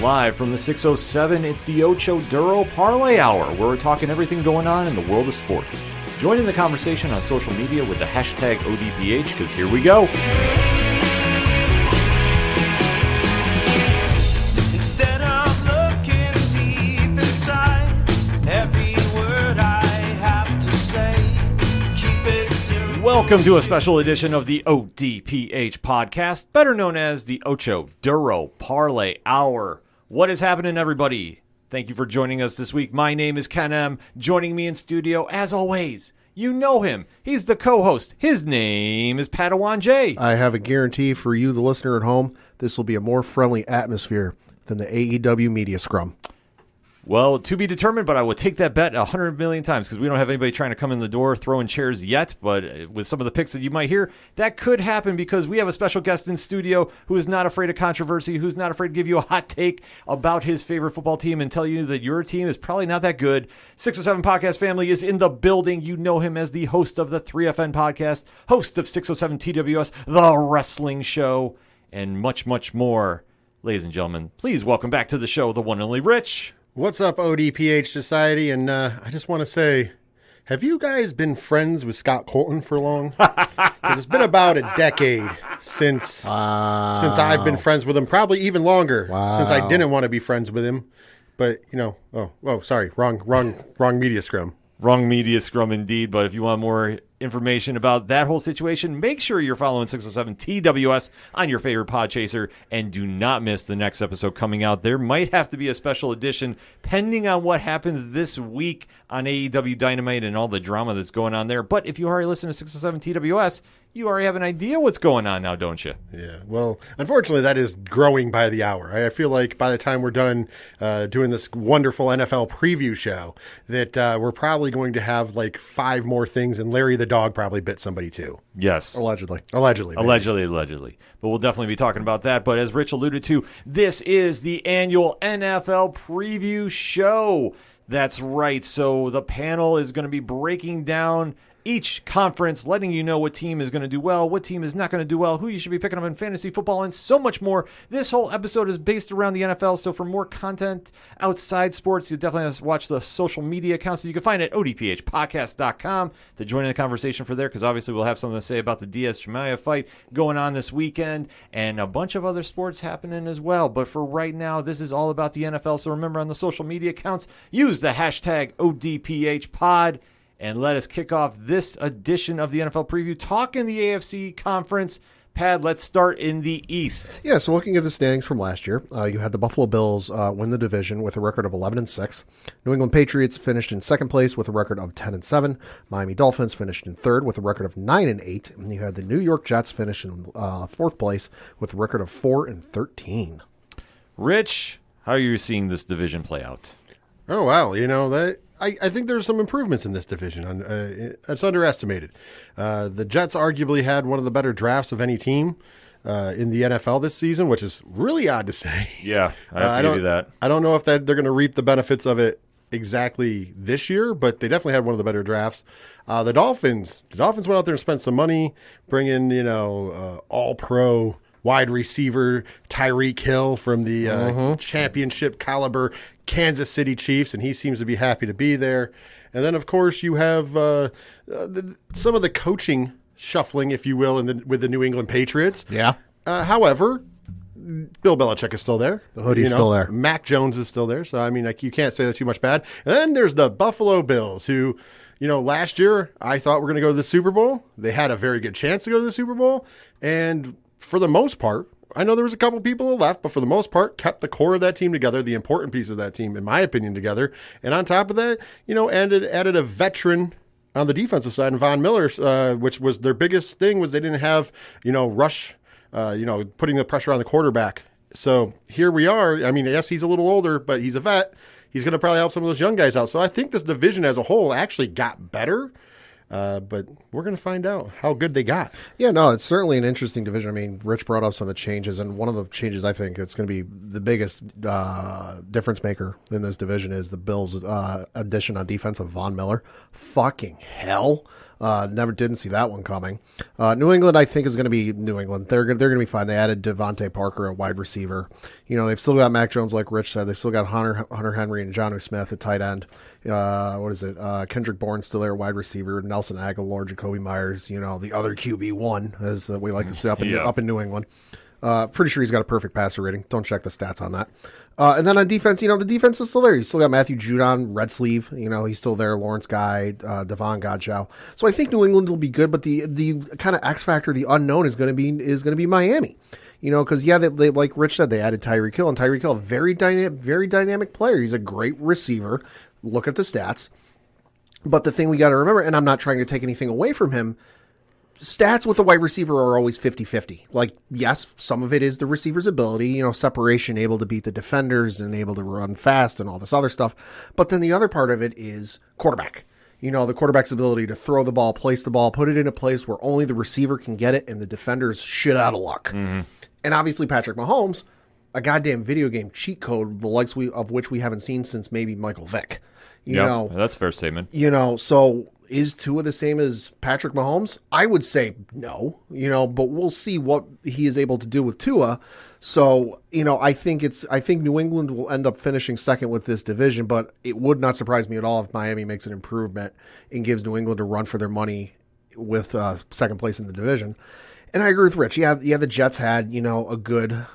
Live from the 607, it's the Ocho Duro Parlay Hour, where we're talking everything going on in the world of sports. Join in the conversation on social media with the hashtag ODPH, because here we go. Instead of looking deep inside, every word I have to say, keep it simple. Welcome to a special edition of the ODPH podcast, better known as the Ocho Duro Parlay Hour. What is happening, everybody? Thank you for joining us this week. My name is Ken M. Joining me in studio, as always, you know him. He's the co-host. His name is Padawan J. I have a guarantee for you, the listener at home, this will be a more friendly atmosphere than the AEW media scrum. Well, to be determined, but I will take that bet 100 million times because we don't have anybody trying to come in the door throwing chairs yet. But with some of the picks that you might hear, that could happen because we have a special guest in studio who is not afraid of controversy, who's not afraid to give you a hot take about his favorite football team and tell you that your team is probably not that good. 607 Podcast family is in the building. You know him as the host of the 3FN Podcast, host of 607 TWS, the wrestling show, and much, much more. Ladies and gentlemen, please welcome back to the show, the one and only Rich. What's up, ODPH Society? And I just want to say, have you guys been friends with Scott Colton for long? Because it's been about a decade since I've been friends with him, probably even longer since I didn't want to be friends with him. But, you know, sorry, wrong media scrum. Wrong media scrum indeed, but if you want more information about that whole situation, make sure you're following 607 TWS on your favorite Podchaser and do not miss the next episode coming out. There might have to be a special edition pending on what happens this week on AEW Dynamite and all the drama that's going on there. But if you already listen to 607 TWS, you already have an idea what's going on now, don't you? Yeah, well, unfortunately, that is growing by the hour. I feel like by the time we're done doing this wonderful NFL preview show, that we're probably going to have like 5 more things, and Larry the dog probably bit somebody too. Yes. Allegedly. Allegedly. But we'll definitely be talking about that. But as Rich alluded to, this is the annual NFL preview show. That's right. So the panel is going to be breaking down each conference, letting you know what team is going to do well, what team is not going to do well, who you should be picking up in fantasy football, and so much more. This whole episode is based around the NFL, so for more content outside sports, you definitely have to watch the social media accounts that you can find at odphpodcast.com to join in the conversation for there, because obviously we'll have something to say about the Diaz-Chimaev fight going on this weekend, and a bunch of other sports happening as well. But for right now, this is all about the NFL, so remember on the social media accounts, use the hashtag ODPHpod, and let us kick off this edition of the NFL preview, talking the AFC conference. Pad, let's start in the East. Yeah, so looking at the standings from last year, you had the Buffalo Bills win the division with a record of 11-6. New England Patriots finished in second place with a record of 10-7. Miami Dolphins finished in third with a record of 9-8. And you had the New York Jets finish in fourth place with a record of 4-13. Rich, how are you seeing this division play out? Oh, wow. You know, I think there's some improvements in this division. It's underestimated. The Jets arguably had one of the better drafts of any team in the NFL this season, which is really odd to say. Yeah, I have to give you that. I don't know if they're going to reap the benefits of it exactly this year, but they definitely had one of the better drafts. The Dolphins went out there and spent some money, bringing all-pro wide receiver Tyreek Hill from the championship caliber Kansas City Chiefs, and he seems to be happy to be there. And then, of course, you have some of the coaching shuffling, if you will, with the New England Patriots. Yeah. However, Bill Belichick is still there. The hoodie's still there. Mac Jones is still there. So, I mean, you can't say that too much bad. And then there's the Buffalo Bills, who, last year I thought were going to go to the Super Bowl. They had a very good chance to go to the Super Bowl. And for the most part, I know there was a couple people who left, but for the most part, kept the core of that team together, the important pieces of that team, in my opinion, together. And on top of that, added a veteran on the defensive side, and Von Miller, which was their biggest thing, was they didn't have, rush, putting the pressure on the quarterback. So here we are. I mean, yes, he's a little older, but he's a vet. He's going to probably help some of those young guys out. So I think this division as a whole actually got better. But we're going to find out how good they got. Yeah, no, it's certainly an interesting division. I mean, Rich brought up some of the changes, and one of the changes I think it's going to be the biggest difference maker in this division is the Bills' addition on defense of Von Miller. Fucking hell. Didn't see that one coming. New England, I think, is going to be New England. They're going to be fine. They added Devontae Parker at wide receiver. They've still got Mac Jones, like Rich said. They still got Hunter Henry and Jonnu Smith at tight end. Kendrick Bourne's still there, wide receiver. Nelson Aguilar, Jacoby Myers. The other QB1, as we like to say up in New England. Pretty sure he's got a perfect passer rating. Don't check the stats on that. And then on defense, the defense is still there. You still got Matthew Judon, red sleeve. He's still there. Lawrence Guy, Devon Godchow. So I think New England will be good, but the kind of X factor, the unknown, is going to be Miami. Because they like Rich said, they added Tyreek Hill, and Tyreek Hill, very dynamic player. He's a great receiver. Look at the stats. But the thing we got to remember, and I'm not trying to take anything away from him, stats with a wide receiver are always 50-50. Like, yes, some of it is the receiver's ability, separation, able to beat the defenders and able to run fast and all this other stuff. But then the other part of it is quarterback. The quarterback's ability to throw the ball, place the ball, put it in a place where only the receiver can get it and the defender's shit out of luck. Mm-hmm. And obviously Patrick Mahomes, a goddamn video game cheat code, the likes of which we haven't seen since maybe Michael Vick. That's a fair statement. So is Tua the same as Patrick Mahomes? I would say no, but we'll see what he is able to do with Tua. So, I think New England will end up finishing second with this division, but it would not surprise me at all if Miami makes an improvement and gives New England a run for their money with second place in the division. And I agree with Rich. Yeah, the Jets had, a good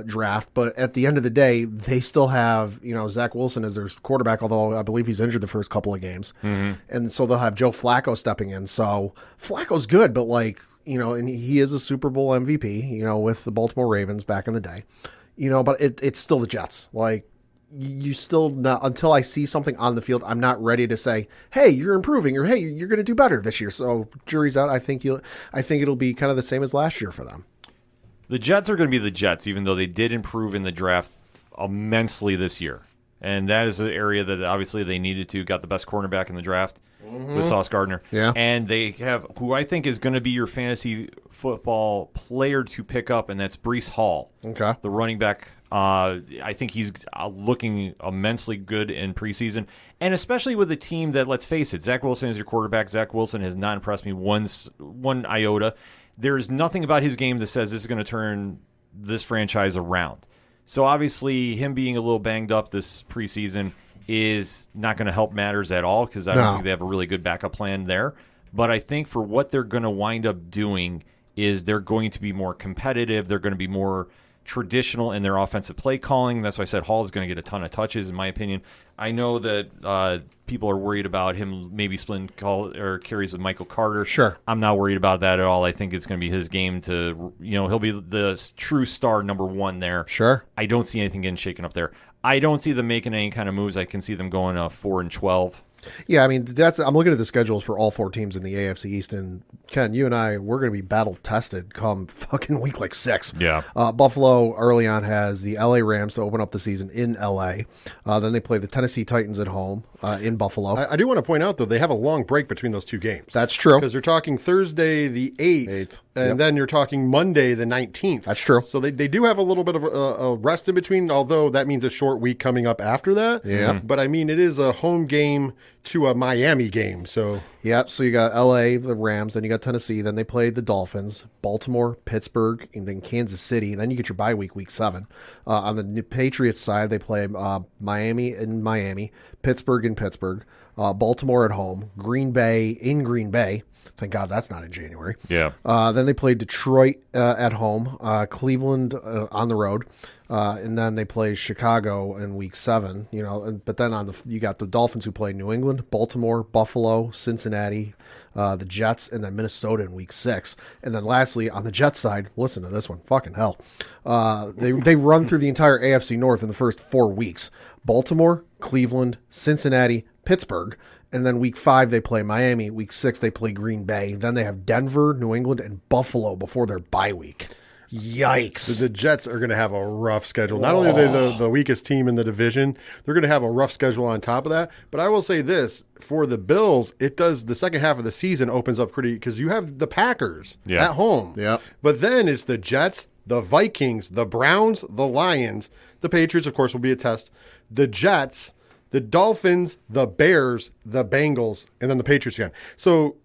draft, but at the end of the day, they still have, Zach Wilson as their quarterback, although I believe he's injured the first couple of games. Mm-hmm. And so they'll have Joe Flacco stepping in. So Flacco's good, but and he is a Super Bowl MVP, with the Baltimore Ravens back in the day. But it's still the Jets. You still not, until I see something on the field, I'm not ready to say, hey, you're improving, or hey, you're going to do better this year. So jury's out. I think it'll be kind of the same as last year for them. The Jets are going to be the Jets, even though they did improve in the draft immensely this year. And that is an area that obviously they needed to. Got the best cornerback in the draft with Sauce Gardner. Yeah. And they have who I think is going to be your fantasy football player to pick up, and that's Breece Hall. Okay. The running back. I think he's looking immensely good in preseason, and especially with a team that, let's face it, Zach Wilson is your quarterback. Zach Wilson has not impressed me one iota. There's nothing about his game that says this is going to turn this franchise around. So obviously him being a little banged up this preseason is not going to help matters at all, because I don't think they have a really good backup plan there. But I think for what they're going to wind up doing is they're going to be more competitive. They're going to be more traditional in their offensive play calling. That's why I said Hall is going to get a ton of touches, in my opinion. I know that people are worried about him maybe splitting carries with Michael Carter. Sure. I'm not worried about that at all. I think it's going to be his game to, he'll be the true star number one there. Sure. I don't see anything getting shaken up there. I don't see them making any kind of moves. I can see them going 4-12. Yeah, I mean, I'm looking at the schedules for all four teams in the AFC East, and Ken, you and I, we're going to be battle-tested come fucking week 6. Yeah. Buffalo early on has the LA Rams to open up the season in LA. Then they play the Tennessee Titans at home in Buffalo. I do want to point out, though, they have a long break between those two games. That's true. Because they're talking Thursday the 8th. And then you're talking Monday the 19th. That's true. So they do have a little bit of a rest in between, although that means a short week coming up after that. Yeah. But, I mean, it is a home game to a Miami game. So so you got L.A., the Rams, then you got Tennessee, then they played the Dolphins, Baltimore, Pittsburgh, and then Kansas City. Then you get your bye week 7. On the Patriots side, they play Miami in Miami, Pittsburgh in Pittsburgh, Baltimore at home, Green Bay in Green Bay. Thank God that's not in January. Yeah. Then they played Detroit at home, Cleveland on the road, and then they play Chicago in week 7. But then you got the Dolphins who play New England, Baltimore, Buffalo, Cincinnati, the Jets, and then Minnesota in week 6. And then lastly on the Jets side, listen to this one, fucking hell, they run through the entire AFC North in the first 4 weeks: Baltimore, Cleveland, Cincinnati, Pittsburgh. And then week 5, they play Miami. Week 6, they play Green Bay. Then they have Denver, New England, and Buffalo before their bye week. Yikes. The Jets are going to have a rough schedule. Not only are they the weakest team in the division, they're going to have a rough schedule on top of that. But I will say this, for the Bills, the second half of the season opens up pretty, because you have the Packers at home. Yeah. But then it's the Jets, the Vikings, the Browns, the Lions. The Patriots, of course, will be a test. The Jets, the Dolphins, the Bears, the Bengals, and then the Patriots again. So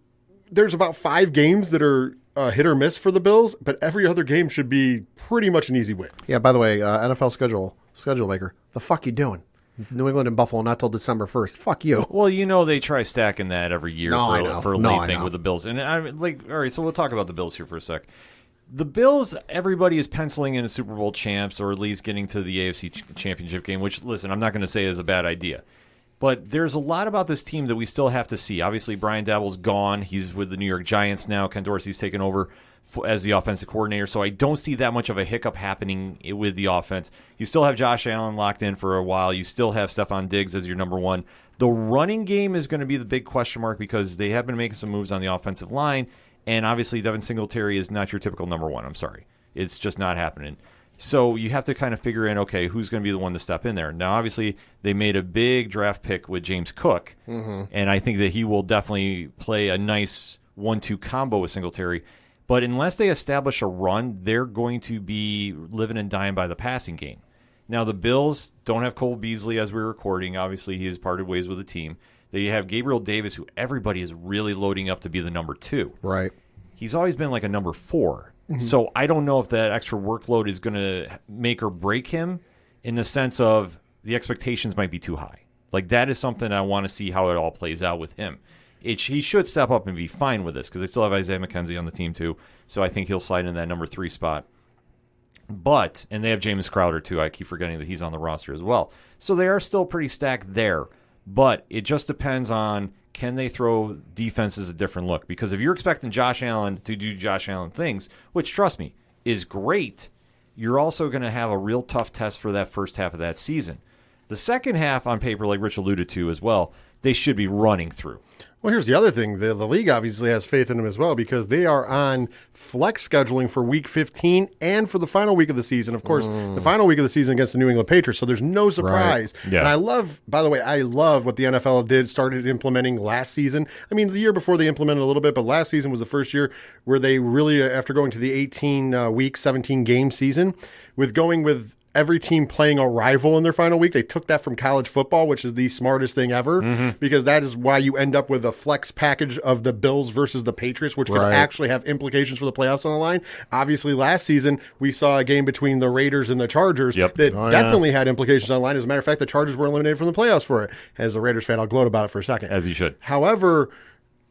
there's about 5 games that are hit or miss for the Bills, but every other game should be pretty much an easy win. Yeah, by the way, NFL schedule maker, the fuck you doing? New England and Buffalo not till December 1st. Fuck you. Well, they try stacking that every year for a late thing with the Bills. And all right, so we'll talk about the Bills here for a sec. The Bills, everybody is penciling in Super Bowl champs or at least getting to the AFC championship game, which, listen, I'm not going to say is a bad idea. But there's a lot about this team that we still have to see. Obviously, Brian Daboll's gone. He's with the New York Giants now. Ken Dorsey's taken over as the offensive coordinator. So I don't see that much of a hiccup happening with the offense. You still have Josh Allen locked in for a while. You still have Stephon Diggs as your number one. The running game is going to be the big question mark because they have been making some moves on the offensive line. And obviously, Devin Singletary is not your typical number one. I'm sorry. It's just not happening. So you have to kind of figure in, okay, who's going to be the one to step in there. Now, obviously, they made a big draft pick with James Cook, and I think that he will definitely play a nice 1-2 combo with Singletary. But unless they establish a run, they're going to be living and dying by the passing game. Now, the Bills don't have Cole Beasley as we're recording. Obviously, he has parted ways with the team. They have Gabriel Davis, who everybody is really loading up to be the number 2. Right. He's always been like a number 4. So I don't know if that extra workload is going to make or break him in the sense of the expectations might be too high. Like that is something I want to see how it all plays out with him. He should step up and be fine with this because they still have Isaiah McKenzie on the team too. So I think he'll slide in that number 3 spot. And they have James Crowder too. I keep forgetting that he's on the roster as well. So they are still pretty stacked there. But it just depends on can they throw defenses a different look? Because if you're expecting Josh Allen to do Josh Allen things, which, trust me, is great, you're also going to have a real tough test for that first half of that season. The second half, on paper, like Rich alluded to as well, they should be running through. Well, here's the other thing. The league obviously has faith in them as well because they are on flex scheduling for Week 15 and for the final week of the season. Of course, the final week of the season against the New England Patriots, so there's no surprise. Right. Yeah. And I love what the NFL started implementing last season. I mean, the year before they implemented a little bit, but last season was the first year where they really, after going to the 18-week, 17-game season, going with every team playing a rival in their final week. They took that from college football, which is the smartest thing ever, because that is why you end up with a flex package of the Bills versus the Patriots, which could actually have implications for the playoffs on the line. Obviously, last season, we saw a game between the Raiders and the Chargers that definitely had implications on the line. As a matter of fact, the Chargers were eliminated from the playoffs for it. As a Raiders fan, I'll gloat about it for a second. As you should. However,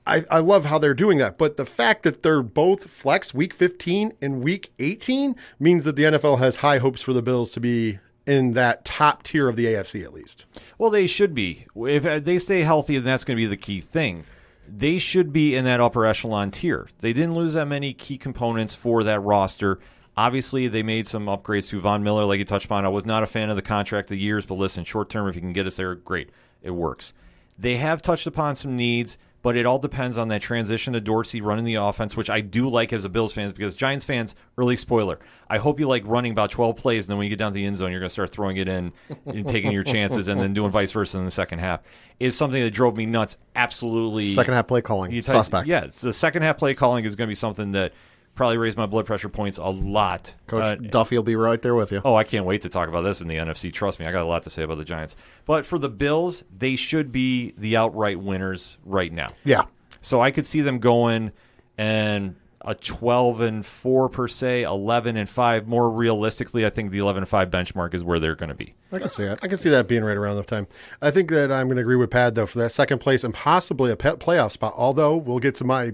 I love how they're doing that. But the fact that they're both flex Week 15 and Week 18 means that the NFL has high hopes for the Bills to be in that top tier of the AFC at least. Well, they should be. If they stay healthy, then that's going to be the key thing. They should be in that upper echelon tier. They didn't lose that many key components for that roster. Obviously, they made some upgrades to Von Miller, like you touched upon. I was not a fan of the contract the years, but listen, short term, if you can get us there, great. It works. They have touched upon some needs. But it all depends on that transition to Dorsey running the offense, which I do like as a Bills fan because Giants fans, early spoiler, I hope you like running about 12 plays, and then when you get down to the end zone, you're going to start throwing it in and taking your chances and then doing vice versa in the second half. Is something that drove me nuts, absolutely. Second half play calling, suspect. Yeah, the second half play calling is going to be something that probably raised my blood pressure points a lot. Coach Duffy will be right there with you. Oh, I can't wait to talk about this in the NFC. Trust me, I got a lot to say about the Giants. But for the Bills, they should be the outright winners right now. Yeah. So I could see them going and a 12-4 per se, 11-5. More realistically, I think the 11-5 benchmark is where they're going to be. I can see that. I can see that being right around the time. I think that I'm going to agree with Pad though for that second place and possibly a playoff spot. Although we'll get to our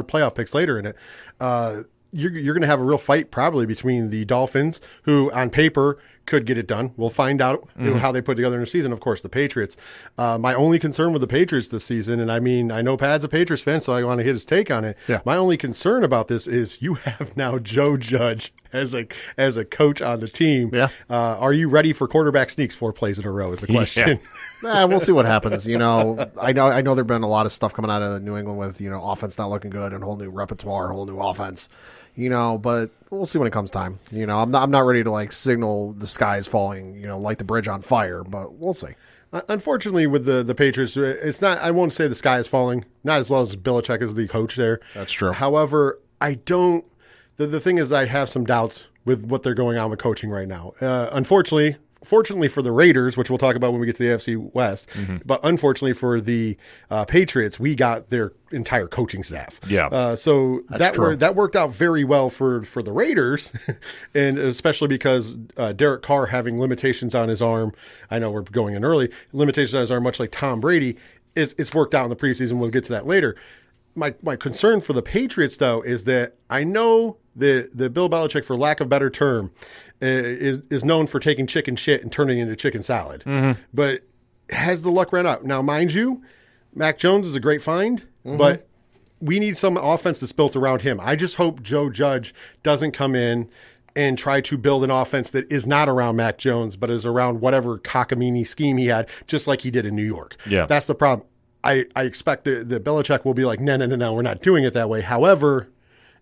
playoff picks later in it. You're going to have a real fight probably between the Dolphins, who on paper could get it done. We'll find out how they put together in the season. Of course, the Patriots. My only concern with the Patriots this season, and I mean, I know Pad's a Patriots fan, so I want to get his take on it. Yeah. My only concern about this is you have now Joe Judge as a coach on the team. Yeah. Are you ready for quarterback sneaks 4 plays in a row is the question. We'll see what happens. I know there've been a lot of stuff coming out of New England with, offense not looking good and whole new repertoire, whole new offense. But we'll see when it comes time. I'm not ready to signal the sky is falling, light the bridge on fire, but we'll see. Unfortunately, with the Patriots, it's not. I won't say the sky is falling. Not as well as Belichick is the coach there. That's true. However, I don't. The thing is, I have some doubts with what they're going on with coaching right now. Unfortunately, fortunately for the Raiders, which we'll talk about when we get to the AFC West, but unfortunately for the Patriots, we got their entire coaching staff. Yeah. So true. that worked out very well for the Raiders, and especially because Derek Carr having limitations on his arm. I know we're going in early. Limitations on his arm, much like Tom Brady, it's worked out in the preseason. We'll get to that later. My concern for the Patriots, though, is that I know the Bill Belichick, for lack of a better term, is known for taking chicken shit and turning it into chicken salad. But has the luck ran out? Now, mind you, Mac Jones is a great find, but we need some offense that's built around him. I just hope Joe Judge doesn't come in and try to build an offense that is not around Mac Jones, but is around whatever cockamamie scheme he had, just like he did in New York. Yeah. That's the problem. I expect that Belichick will be like, no, we're not doing it that way. However,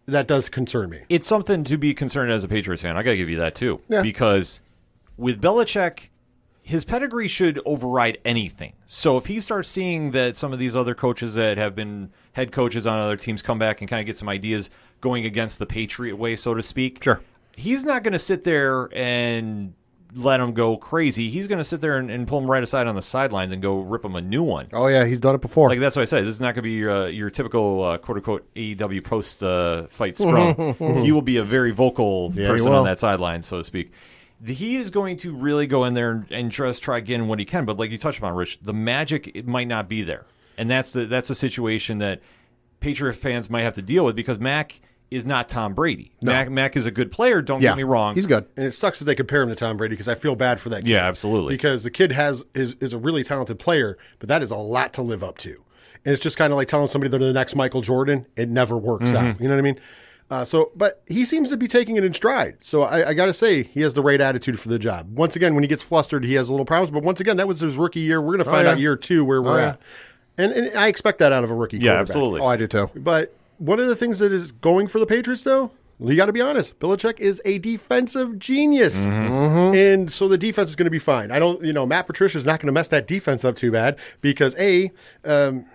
that does concern me. It's something to be concerned as a Patriots fan. I got to give you that too. Yeah. Because with Belichick, his pedigree should override anything. So if he starts seeing that some of these other coaches that have been head coaches on other teams come back and kind of get some ideas going against the Patriot way, so to speak, Sure. he's not going to sit there and let him go crazy. He's going to sit there and pull him right aside on the sidelines and go rip him a new one. Oh, yeah, he's done it before. Like, that's what I said. This is not going to be your typical quote-unquote AEW post-fight scrum. He will be a very vocal person on that sideline, so to speak. He is going to really go in there and just try again what he can. But like you touched upon, Rich, the magic, it might not be there. And that's the situation that Patriot fans might have to deal with, because Mac is not Tom Brady. No. Mac is a good player, don't get me wrong. He's good. And it sucks that they compare him to Tom Brady, because I feel bad for that kid. Yeah, absolutely. Because the kid is a really talented player, but that is a lot to live up to. And it's just kind of like telling somebody they're the next Michael Jordan. It never works out. You know what I mean? But he seems to be taking it in stride. So I got to say, he has the right attitude for the job. Once again, when he gets flustered, he has a little problems. But once again, that was his rookie year. We're going to find out year 2 where we're at. And I expect that out of a rookie quarterback. Absolutely. Oh, I do too. But one of the things that is going for the Patriots, though, you got to be honest, Belichick is a defensive genius. And so the defense is going to be fine. Matt Patricia's not going to mess that defense up too bad, because I don't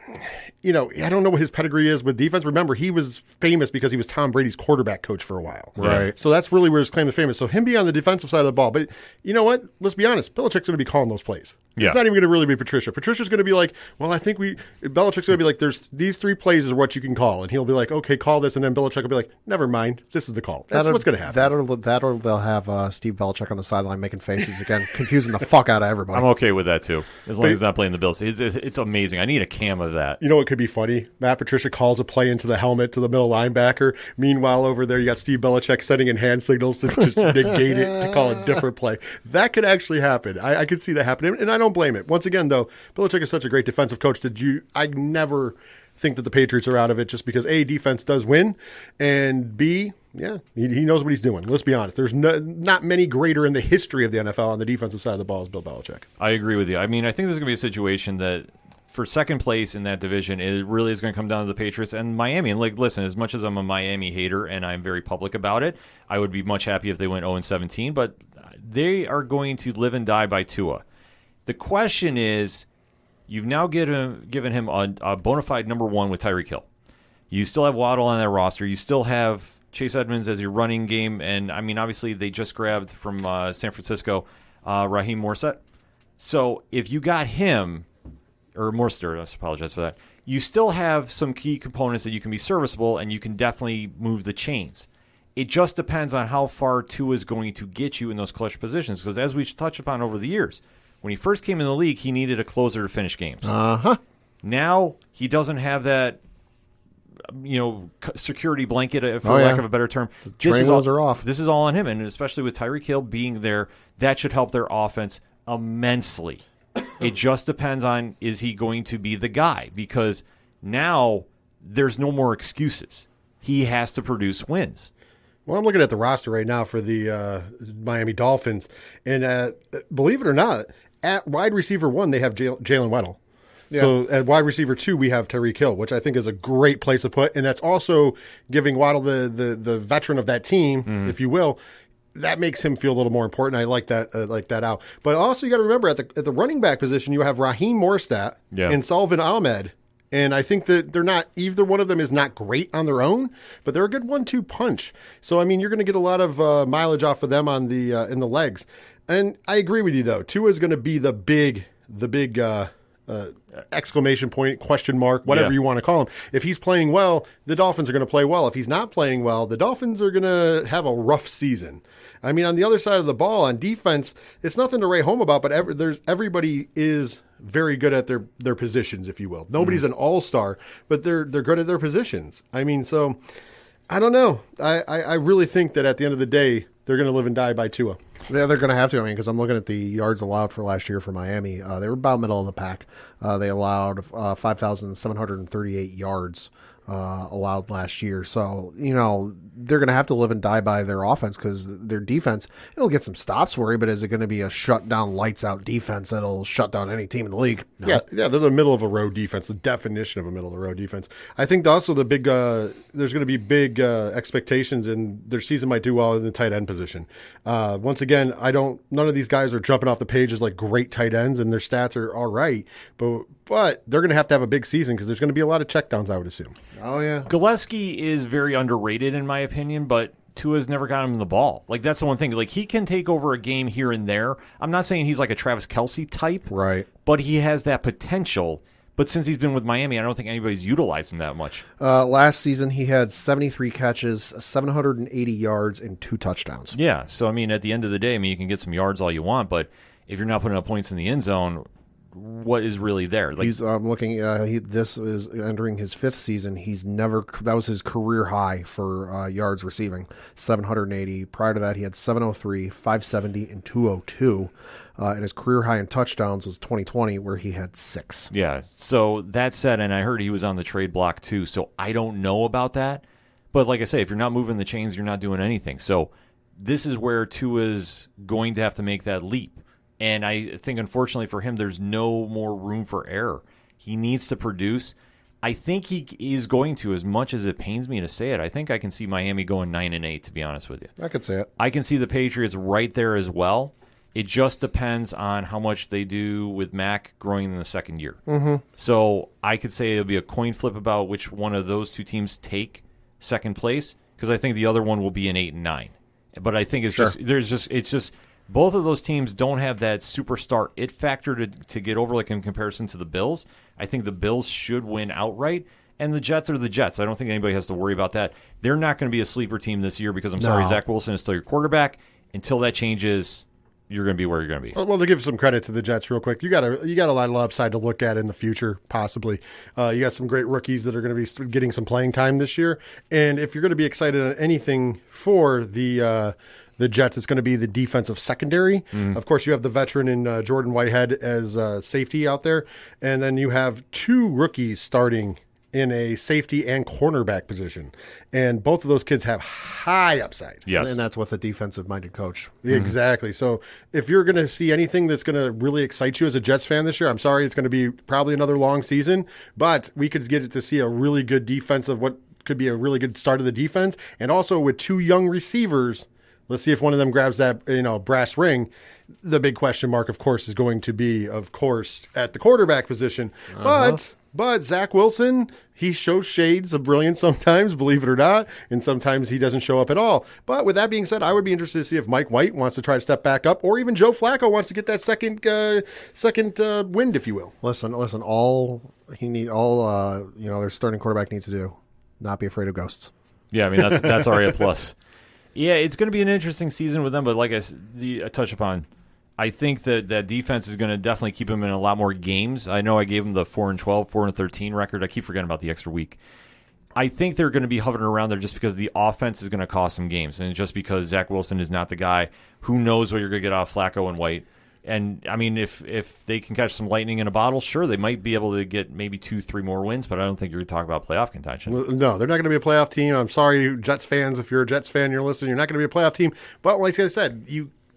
know what his pedigree is with defense. Remember, he was famous because he was Tom Brady's quarterback coach for a while. Right. So that's really where his claim to fame is. So him being on the defensive side of the ball. But you know what? Let's be honest. Belichick's going to be calling those plays. Yeah. It's not even going to really be Patricia. Patricia's going to be like, well, I think Belichick's going to be like, there's these 3 plays are what you can call. And he'll be like, okay, call this. And then Belichick will be like, never mind. This is the call. That's what's going to happen. That or they'll have Steve Belichick on the sideline making faces again, confusing the fuck out of everybody. I'm okay with that too, as long as he's not playing the Bills. It's amazing. I need a cam of that. You know what could be funny? Matt Patricia calls a play into the helmet to the middle linebacker. Meanwhile, over there, you got Steve Belichick sending in hand signals to just negate it, to call a different play. That could actually happen. I could see that happening, and I don't blame it. Once again, though, Belichick is such a great defensive coach that I never think that the Patriots are out of it, just because A, defense does win, and B, he knows what he's doing. Let's be honest. There's not many greater in the history of the NFL on the defensive side of the ball as Bill Belichick. I agree with you. I mean, I think this is going to be a situation that for second place in that division, it really is going to come down to the Patriots and Miami. And listen, as much as I'm a Miami hater and I'm very public about it, I would be much happy if they went 0-17, but they are going to live and die by Tua. The question is, you've now given him a bona fide number 1 with Tyreek Hill. You still have Waddle on that roster. You still have Chase Edmonds as your running game. And, I mean, obviously they just grabbed from San Francisco Raheem Mostert. So if you got him, or Mostert, I apologize for that, you still have some key components that you can be serviceable, and you can definitely move the chains. It just depends on how far Tua is going to get you in those clutch positions, because as we've touched upon over the years, when he first came in the league, he needed a closer to finish games. Now he doesn't have that, security blanket, for lack of a better term. The train wheels are off. This is all on him, and especially with Tyreek Hill being there, that should help their offense immensely. It just depends on, is he going to be the guy? Because now there's no more excuses. He has to produce wins. Well, I'm looking at the roster right now for the Miami Dolphins, and believe it or not, at wide receiver 1, they have Jalen Waddle. Yeah. So at wide receiver 2, we have Tyreek Hill, which I think is a great place to put, and that's also giving Waddle the veteran of that team, if you will. That makes him feel a little more important. I like that out. But also, you got to remember at the running back position, you have Raheem Mostert and Sullivan Ahmed. And I think that either one of them is not great on their own, but they're a good 1-2 punch. So, I mean, you're going to get a lot of mileage off of them on the in the legs. And I agree with you, though. Tua is going to be the big exclamation point, question mark, whatever you want to call him. If he's playing well, the Dolphins are going to play well. If he's not playing well, the Dolphins are going to have a rough season. I mean, on the other side of the ball, on defense, it's nothing to write home about, but everybody is very good at their positions, if you will. Nobody's an all-star, but they're good at their positions. I mean, so I don't know. I really think that at the end of the day, they're going to live and die by Tua. Yeah, they're going to have to. I mean, because I'm looking at the yards allowed for last year for Miami. They were about middle of the pack. They allowed 5,738 yards allowed last year. So, they're going to have to live and die by their offense because their defense, it'll get some stops for you, but is it going to be a shut-down, lights-out defense that'll shut down any team in the league? No. Yeah, they're the middle of a road defense, the definition of a middle of the road defense. I think also the big there's going to be big expectations, and their season might do well in the tight end position. Once again, none of these guys are jumping off the page as like great tight ends, and their stats are all right, but they're going to have a big season because there's going to be a lot of checkdowns, I would assume. Oh, yeah. Gillespie is very underrated in my opinion, but Tua's never got him the ball. Like, that's the one thing. Like, he can take over a game here and there. I'm not saying he's like a Travis Kelce type. Right. But he has that potential. But since he's been with Miami, I don't think anybody's utilized him that much. Last season, he had 73 catches, 780 yards, and 2 touchdowns. Yeah. So, I mean, at the end of the day, you can get some yards all you want, but if you're not putting up points in the end zone, what is really there? Like, I'm looking. This is entering his 5th season. That was his career high for yards receiving, 780. Prior to that, he had 703, 570, and 202. And his career high in touchdowns was 2020, where he had 6. Yeah. So that said, and I heard he was on the trade block too. So I don't know about that. But like I say, if you're not moving the chains, you're not doing anything. So this is where Tua's going to have to make that leap. And I think, unfortunately for him, there's no more room for error. He needs to produce. I think he is going to, as much as it pains me to say it. I think I can see Miami going 9-8, to be honest with you. I could say it. I can see the Patriots right there as well. It just depends on how much they do with Mac growing in the second year. Mm-hmm. So I could say it'll be a coin flip about which one of those two teams take second place, because I think the other one will be an 8 and 9. But I think it's just both of those teams don't have that superstar it factor to get over, like in comparison to the Bills. I think the Bills should win outright, and the Jets are the Jets. I don't think anybody has to worry about that. They're not going to be a sleeper team this year because, sorry, Zach Wilson is still your quarterback. Until that changes, you're going to be where you're going to be. Well, to give some credit to the Jets real quick, you got a lot of upside to look at in the future, possibly. You got some great rookies that are going to be getting some playing time this year, and if you're going to be excited on anything for the Jets, it's going to be the defensive secondary. Of course, you have the veteran in Jordan Whitehead as safety out there, and then you have 2 rookies starting in a safety and cornerback position. And both of those kids have high upside. Yes. And that's with a defensive-minded coach. Exactly. So if you're going to see anything that's going to really excite you as a Jets fan this year, I'm sorry, it's going to be probably another long season, but we could get to see a really good what could be a really good start of the defense. And also with 2 young receivers, let's see if one of them grabs that, brass ring. The big question mark, of course, is going to be, at the quarterback position. But Zach Wilson, he shows shades of brilliance sometimes, believe it or not, and sometimes he doesn't show up at all. But with that being said, I would be interested to see if Mike White wants to try to step back up, or even Joe Flacco wants to get that second wind, if you will. Listen. Their starting quarterback needs to do, not be afraid of ghosts. Yeah, I mean that's already a plus. Yeah, it's going to be an interesting season with them, but like I touched upon, I think that defense is going to definitely keep them in a lot more games. I know I gave them the 4-12, 4-13 record. I keep forgetting about the extra week. I think they're going to be hovering around there just because the offense is going to cost them games, and just because Zach Wilson is not the guy. Who knows what you're going to get off Flacco and White. And, I mean, if they can catch some lightning in a bottle, sure, they might be able to get maybe 2-3 more wins, but I don't think you're going to talk about playoff contention. No, they're not going to be a playoff team. I'm sorry, Jets fans, if you're a Jets fan, you're listening, you're not going to be a playoff team. But like I said,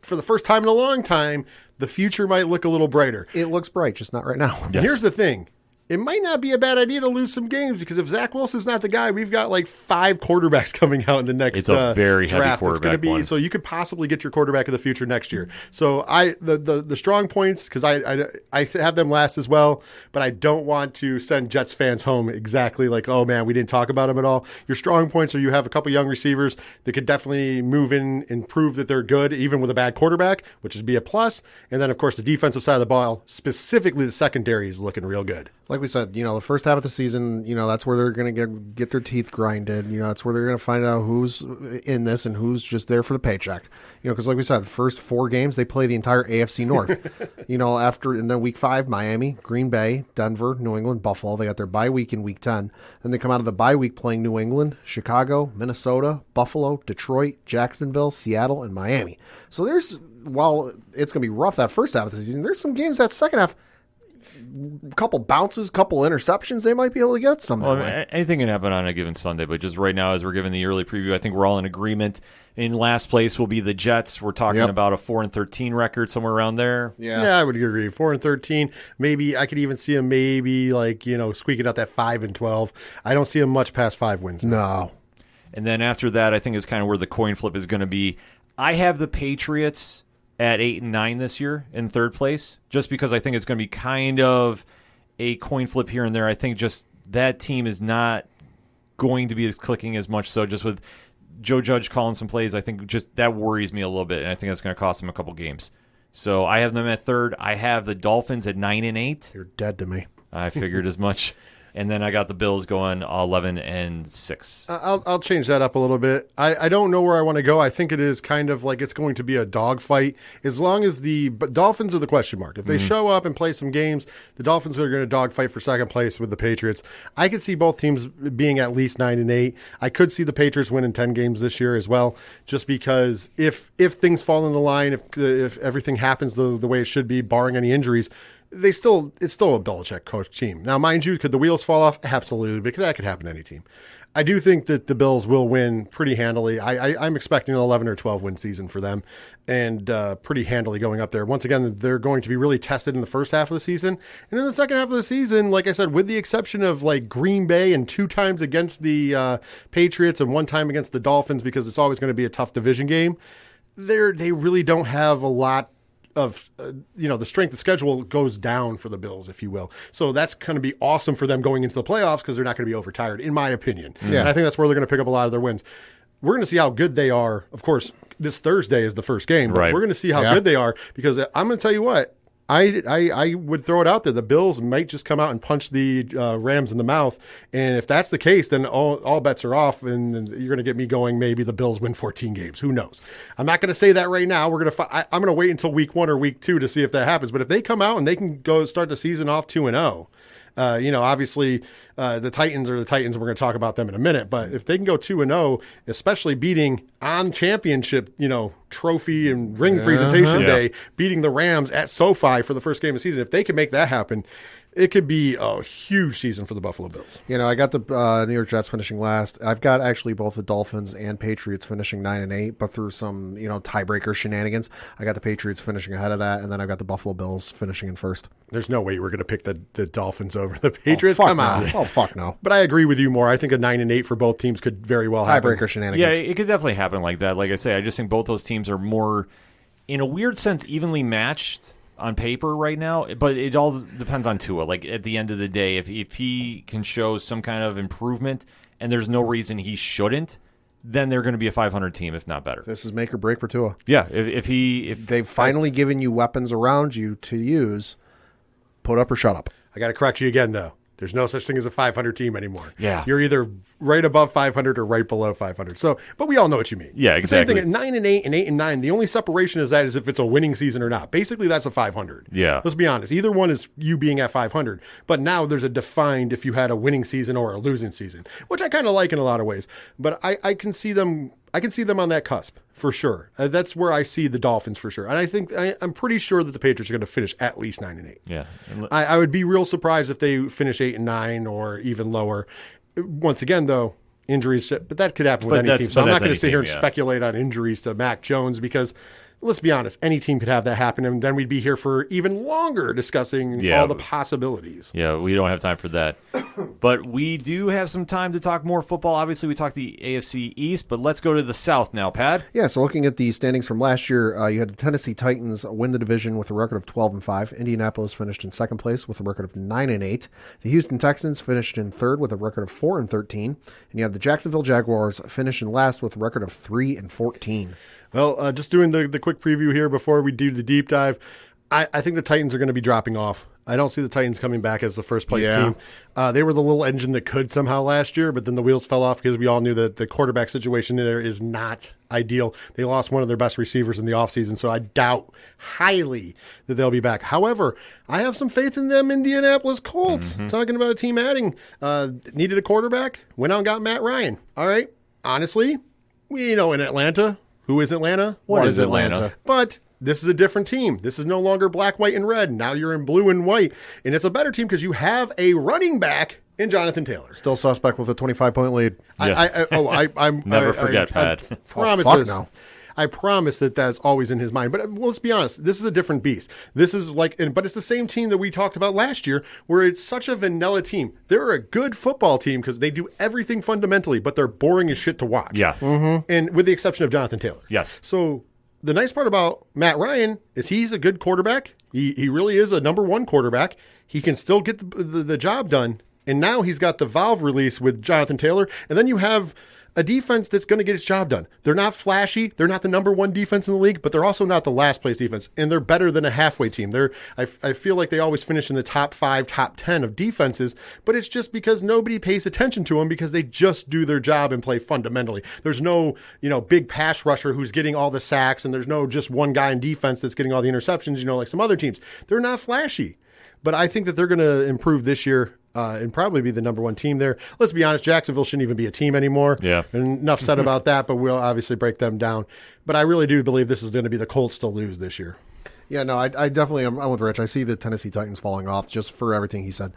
for the first time in a long time, the future might look a little brighter. It looks bright, just not right now. Yes. Here's the thing. it might not be a bad idea to lose some games, because if Zach Wilson's not the guy, we've got like 5 quarterbacks coming out in the next It's a very heavy draft. It's quarterback one. So you could possibly get your quarterback of the future next year. So the strong points, because I have them last as well, but I don't want to send Jets fans home exactly like, oh man, we didn't talk about them at all. Your strong points are you have a couple young receivers that could definitely move in and prove that they're good, even with a bad quarterback, which is be a plus. And then of course the defensive side of the ball, specifically the secondary, is looking real good. Like we said, the first half of the season, that's where they're going to get their teeth grinded. That's where they're going to find out who's in this and who's just there for the paycheck. Because like we said, the first 4 games, they play the entire AFC North. And then week 5, Miami, Green Bay, Denver, New England, Buffalo. They got their bye week in week 10. Then they come out of the bye week playing New England, Chicago, Minnesota, Buffalo, Detroit, Jacksonville, Seattle, and Miami. So while it's going to be rough that first half of the season, there's some games that second half, couple bounces, couple interceptions, they might be able to get some. Anything can happen on a given Sunday, but just right now, as we're giving the early preview, I think we're all in agreement. In last place will be the Jets. We're talking about a 4-13 record, somewhere around there. Yeah, I would agree. 4-13. Maybe I could even see them squeaking out that 5-12. I don't see them much past 5 wins. No. And then after that, I think is kind of where the coin flip is going to be. I have the Patriots at 8-9 this year in third place, just because I think it's going to be kind of a coin flip here and there. I think just that team is not going to be as clicking as much. So just with Joe Judge calling some plays, I think just that worries me a little bit, and I think that's going to cost them a couple games. So I have them at third. I have the Dolphins at 9-8. You're dead to me. I figured as much. And then I got the Bills going 11-6. I'll change that up a little bit. I don't know where I want to go. I think it is kind of like it's going to be a dogfight. As long as the Dolphins are the question mark. If they show up and play some games, the Dolphins are going to dogfight for second place with the Patriots. I could see both teams being at least 9-8. I could see the Patriots winning 10 games this year as well, just because if things fall in the line, if everything happens the way it should be, barring any injuries, it's still a Belichick coach team. Now, mind you, could the wheels fall off? Absolutely, because that could happen to any team. I do think that the Bills will win pretty handily. I'm expecting an 11 or 12 win season for them, and pretty handily going up there. Once again, they're going to be really tested in the first half of the season. And in the second half of the season, like I said, with the exception of like Green Bay and 2 times against the Patriots and 1 time against the Dolphins, because it's always going to be a tough division game, they really don't have a lot of the strength of schedule goes down for the Bills, if you will. So that's going to be awesome for them going into the playoffs, because they're not going to be overtired, in my opinion. Yeah. And I think that's where they're going to pick up a lot of their wins. We're going to see how good they are. Of course, this Thursday is the first game, but we're going to see how good they are, because I'm going to tell you what, I would throw it out there. The Bills might just come out and punch the Rams in the mouth. And if that's the case, then all bets are off, and you're going to get me going, maybe the Bills win 14 games. Who knows? I'm not going to say that right now. I'm going to wait until week 1 or week 2 to see if that happens. But if they come out and they can go start the season off 2-0, obviously the Titans are the Titans, and we're going to talk about them in a minute. But if they can go 2-0, especially beating on championship, trophy and ring presentation day, beating the Rams at SoFi for the first game of the season, if they can make that happen, it could be a huge season for the Buffalo Bills. I got the New York Jets finishing last. I've got actually both the Dolphins and Patriots finishing 9-8, but through some, tiebreaker shenanigans, I got the Patriots finishing ahead of that, and then I've got the Buffalo Bills finishing in first. There's no way we're going to pick the Dolphins over the Patriots. Come on. Oh, fuck no. But I agree with you more. I think a 9-8 for both teams could very well happen. Tiebreaker shenanigans. Yeah, it could definitely happen like that. Like I say, I just think both those teams are more, in a weird sense, evenly matched on paper right now, but it all depends on Tua. Like, at the end of the day, if he can show some kind of improvement, and there's no reason he shouldn't, then they're going to be a 500 team, if not better. This is make or break for Tua. Yeah, if they've finally given you weapons around you to use, put up or shut up. I got to correct you again, though. There's no such thing as a 500 team anymore. Yeah. You're either right above 500 or right below 500. So, but we all know what you mean. Yeah, exactly. Same thing at 9-8 and 8-9. The only separation is if it's a winning season or not. Basically, that's a 500. Yeah. Let's be honest. Either one is you being at 500. But now there's a defined if you had a winning season or a losing season, which I kind of like in a lot of ways. But I can see them. I can see them on that cusp for sure. That's where I see the Dolphins for sure. And I think I'm pretty sure that the Patriots are going to finish at least 9-8. Yeah. I would be real surprised if they finish 8-9 or even lower. Once again, though, injuries, but that could happen with any team. So I'm not going to sit here and speculate on injuries to Mac Jones, because let's be honest, any team could have that happen, and then we'd be here for even longer discussing all the possibilities. Yeah, we don't have time for that. But we do have some time to talk more football. Obviously, we talked the AFC East, but let's go to the South now, Pat. Yeah, so looking at the standings from last year, you had the Tennessee Titans win the division with a record of 12-5. Indianapolis finished in second place with a record of 9-8. The Houston Texans finished in third with a record of 4-13. And you had the Jacksonville Jaguars finish in last with a record of 3-14. Well, just doing the quick preview here before we do the deep dive, I think the Titans are going to be dropping off. I don't see the Titans coming back as the first place team. They were the little engine that could somehow last year, but then the wheels fell off because we all knew that the quarterback situation there is not ideal. They lost one of their best receivers in the offseason, so I doubt highly that they'll be back. However, I have some faith in them Indianapolis Colts. Talking about a team adding, needed a quarterback, went out and got Matt Ryan. All right, honestly, in Atlanta, who is Atlanta? What is Atlanta? But this is a different team. This is no longer black, white, and red. Now you're in blue and white. And it's a better team because you have a running back in Jonathan Taylor. Still suspect with a 25-point lead. I'm Never forget, Pat. I promise that that's always in his mind. But let's be honest, this is a different beast. This is but it's the same team that we talked about last year, where it's such a vanilla team. They're a good football team because they do everything fundamentally, but they're boring as shit to watch. Yeah. And with the exception of Jonathan Taylor. Yes. So the nice part about Matt Ryan is he's a good quarterback. He really is a number one quarterback. He can still get the job done. And now he's got the valve release with Jonathan Taylor. And then you have a defense that's going to get its job done. They're not flashy. They're not the number one defense in the league, but they're also not the last place defense. And they're better than a halfway team. I feel like they always finish in the top 5, top 10 of defenses, but it's just because nobody pays attention to them because they just do their job and play fundamentally. There's no, big pass rusher who's getting all the sacks, and there's no just one guy in defense that's getting all the interceptions, like some other teams. They're not flashy. But I think that they're going to improve this year and probably be the number one team there. Let's be honest, Jacksonville shouldn't even be a team anymore. Yeah. And enough said about that, but we'll obviously break them down. But I really do believe this is going to be the Colts to lose this year. Yeah, no, I definitely am with Rich. I see the Tennessee Titans falling off just for everything he said.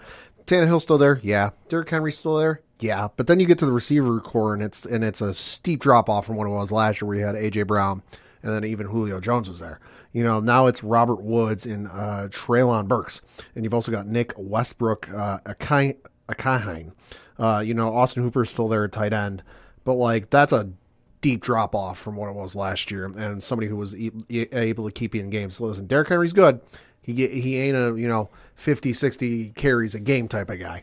Tannehill's still there? Yeah. Derrick Henry's still there? Yeah. But then you get to the receiver core, and it's a steep drop-off from what it was last year where you had A.J. Brown, and then even Julio Jones was there. Now it's Robert Woods and Treylon Burks. And you've also got Nick Westbrook, Akahine. Austin Hooper's still there at tight end. But, that's a deep drop-off from what it was last year. And somebody who was able to keep you in games. So, listen, Derrick Henry's good. He ain't a, 50, 60 carries a game type of guy.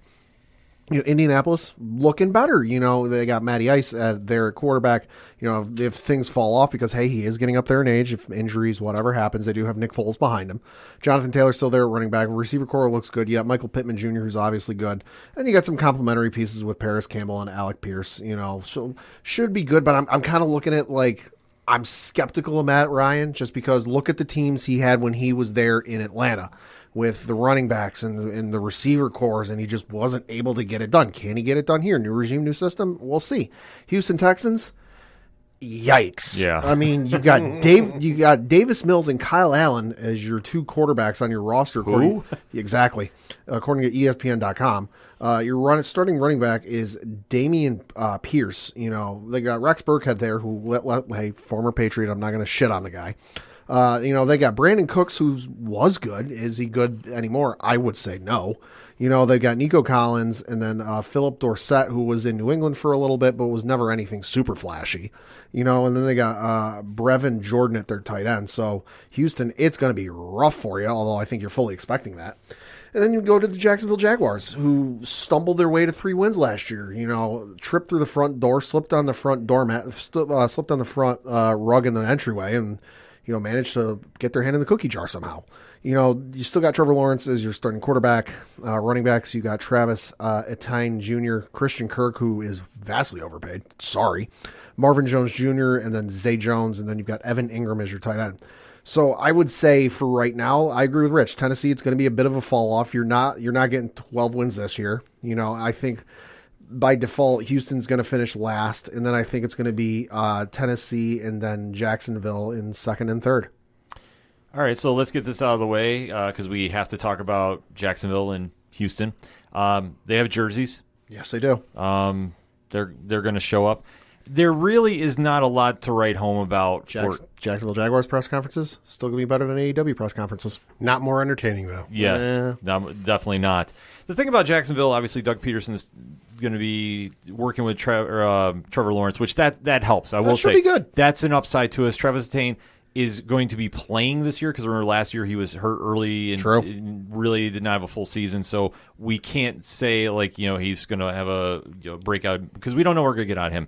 Indianapolis looking better. They got Matty Ice at their quarterback. If things fall off because, hey, he is getting up there in age, if injuries, whatever happens, they do have Nick Foles behind him. Jonathan Taylor's still there at running back. Receiver core looks good. You got Michael Pittman Jr., who's obviously good. And you got some complementary pieces with Paris Campbell and Alec Pierce, so should be good. But I'm kind of looking at, I'm skeptical of Matt Ryan just because look at the teams he had when he was there in Atlanta with the running backs and the receiver cores, and he just wasn't able to get it done. Can he get it done here? New regime, new system? We'll see. Houston Texans, yikes. Yeah. I mean, you got Davis Mills and Kyle Allen as your two quarterbacks on your roster. Who? Exactly. According to ESPN.com. Your starting running back is Damian Pierce. They got Rex Burkhead there, who hey, former Patriot. I'm not going to shit on the guy. They got Brandon Cooks, who was good. Is he good anymore? I would say no. They've got Nico Collins and then Philip Dorsett, who was in New England for a little bit, but was never anything super flashy. And then they got Brevin Jordan at their tight end. So Houston, it's going to be rough for you, although I think you're fully expecting that. And then you go to the Jacksonville Jaguars, who stumbled their way to 3 wins last year. Tripped through the front door, slipped on the front doormat, slipped on the front rug in the entryway, and managed to get their hand in the cookie jar somehow. You still got Trevor Lawrence as your starting quarterback. Running backs, you got Travis Etienne Jr., Christian Kirk, who is vastly overpaid. Sorry. Marvin Jones Jr., and then Zay Jones, and then you've got Evan Ingram as your tight end. So I would say for right now, I agree with Rich. Tennessee, it's going to be a bit of a fall off. You're not getting 12 wins this year. I think by default, Houston's going to finish last, and then I think it's going to be Tennessee and then Jacksonville in second and third. All right, so let's get this out of the way because we have to talk about Jacksonville and Houston. They have jerseys. Yes, they do. They're going to show up. there really is not a lot to write home about. Jacksonville Jaguars press conferences still going to be better than AEW press conferences. Not more entertaining, though. Yeah, no, definitely not. The thing about Jacksonville, obviously, Doug Peterson is going to be working with Trevor Lawrence, which that helps. I will say be good. That's an upside to us. Travis Etienne is going to be playing this year because remember last year he was hurt early and really did not have a full season. So we can't say he's going to have a breakout because we don't know what we're going to get out of him.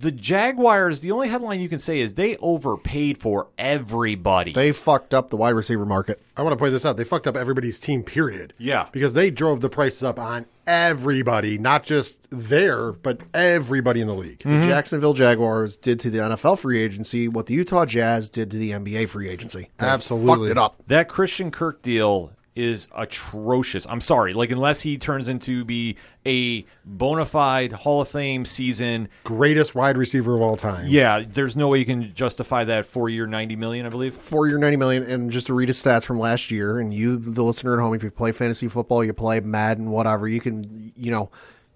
The Jaguars, the only headline you can say is they overpaid for everybody. They fucked up the wide receiver market. I want to point this out. They fucked up everybody's team, period. Yeah. Because they drove the prices up on everybody, not just there, but everybody in the league. The Jacksonville Jaguars did to the NFL free agency what the Utah Jazz did to the NBA free agency. They Absolutely. fucked it up. That Christian Kirk deal is atrocious. I'm sorry. Unless he turns into be a bona fide Hall of Fame season. Greatest wide receiver of all time. Yeah, there's no way you can justify that 4-year, $90 million, I believe. 4-year, $90 million. And just to read his stats from last year, and you, the listener at home, if you play fantasy football, you play Madden, whatever, you can,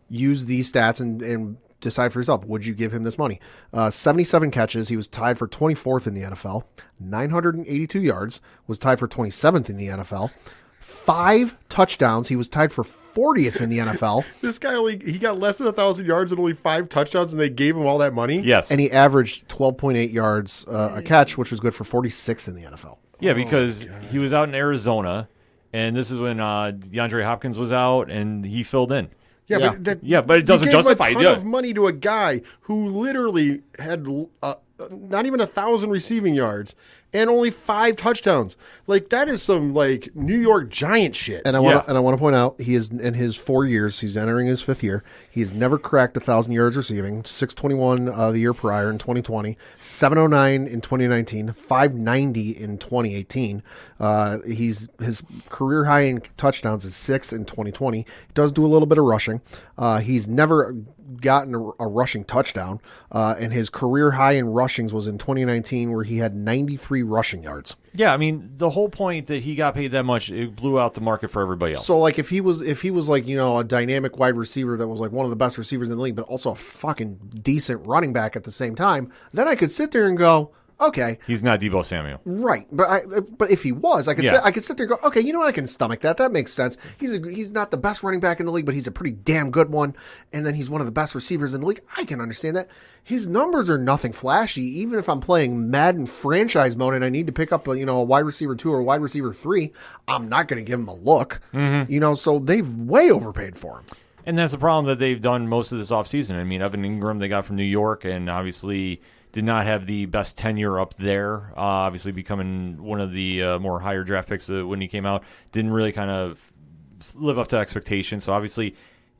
use these stats and decide for yourself. Would you give him this money? 77 catches. He was tied for 24th in the NFL. 982 yards. Was tied for 27th in the NFL. 5 touchdowns. He was tied for 40th in the NFL. This guy he got less than 1,000 yards and only 5 touchdowns, and they gave him all that money? Yes. And he averaged 12.8 yards a catch, which was good for 46th in the NFL. Yeah, because he was out in Arizona, and this is when DeAndre Hopkins was out, and he filled in. Yeah. But it doesn't justify a ton of money to a guy who literally had not even 1,000 receiving yards and only 5 touchdowns. That is some New York Giant shit. And I want to point out he is in his 4 years. He's entering his 5th year. He has never cracked 1,000 yards receiving. 621 the year prior in 2020, 709 in 2019, 590 in 2018. His career high in touchdowns is 6 in 2020. He does do a little bit of rushing. He's never gotten a rushing touchdown, and his career high in rushings was in 2019, where he had 93 rushing yards. Yeah, I mean, the whole point that he got paid that much, it blew out the market for everybody else. So, if he was a dynamic wide receiver that was one of the best receivers in the league, but also a fucking decent running back at the same time, then I could sit there and go, okay, he's not Deebo Samuel, right? But if he was, I could sit there and go, okay, you know what, I can stomach that. That makes sense. He's not the best running back in the league, but he's a pretty damn good one, and then he's one of the best receivers in the league. I can understand that. His numbers are nothing flashy. Even if I'm playing Madden franchise mode and I need to pick up a wide receiver 2 or a wide receiver 3, I'm not going to give him a look. So they've way overpaid for him. And that's the problem that they've done most of this offseason. I mean, Evan Ingram they got from New York, and obviously did not have the best tenure up there. Obviously becoming one of the more higher draft picks when he came out. Didn't really kind of live up to expectations. So obviously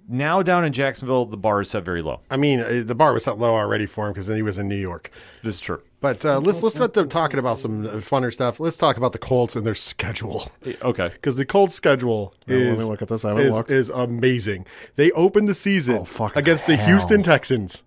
now down in Jacksonville, the bar is set very low. I mean, the bar was set low already for him because then he was in New York. This is true. But let's let them talking about some funner stuff. Let's talk about the Colts and their schedule. Okay. Because the Colts schedule let me look at this. is amazing. They opened the season against the hell. Houston Texans.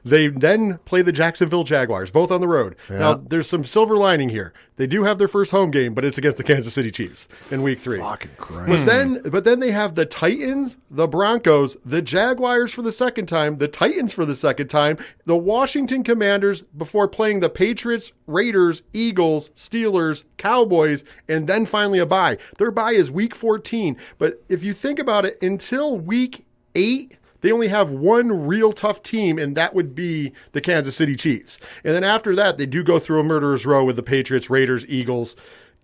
They then play the Jacksonville Jaguars, both on the road. Yeah. Now, there's some silver lining here. They do have their first home game, but it's against the Kansas City Chiefs in Week 3. Fucking Christ. But then they have the Titans, the Broncos, the Jaguars for the second time, the Titans for the second time, the Washington Commanders before playing the Patriots, Raiders, Eagles, Steelers, Cowboys, and then finally a bye. Their bye is Week 14. But if you think about it, until Week 8, they only have one real tough team, and that would be the Kansas City Chiefs. And then after that, they do go through a murderer's row with the Patriots, Raiders, Eagles.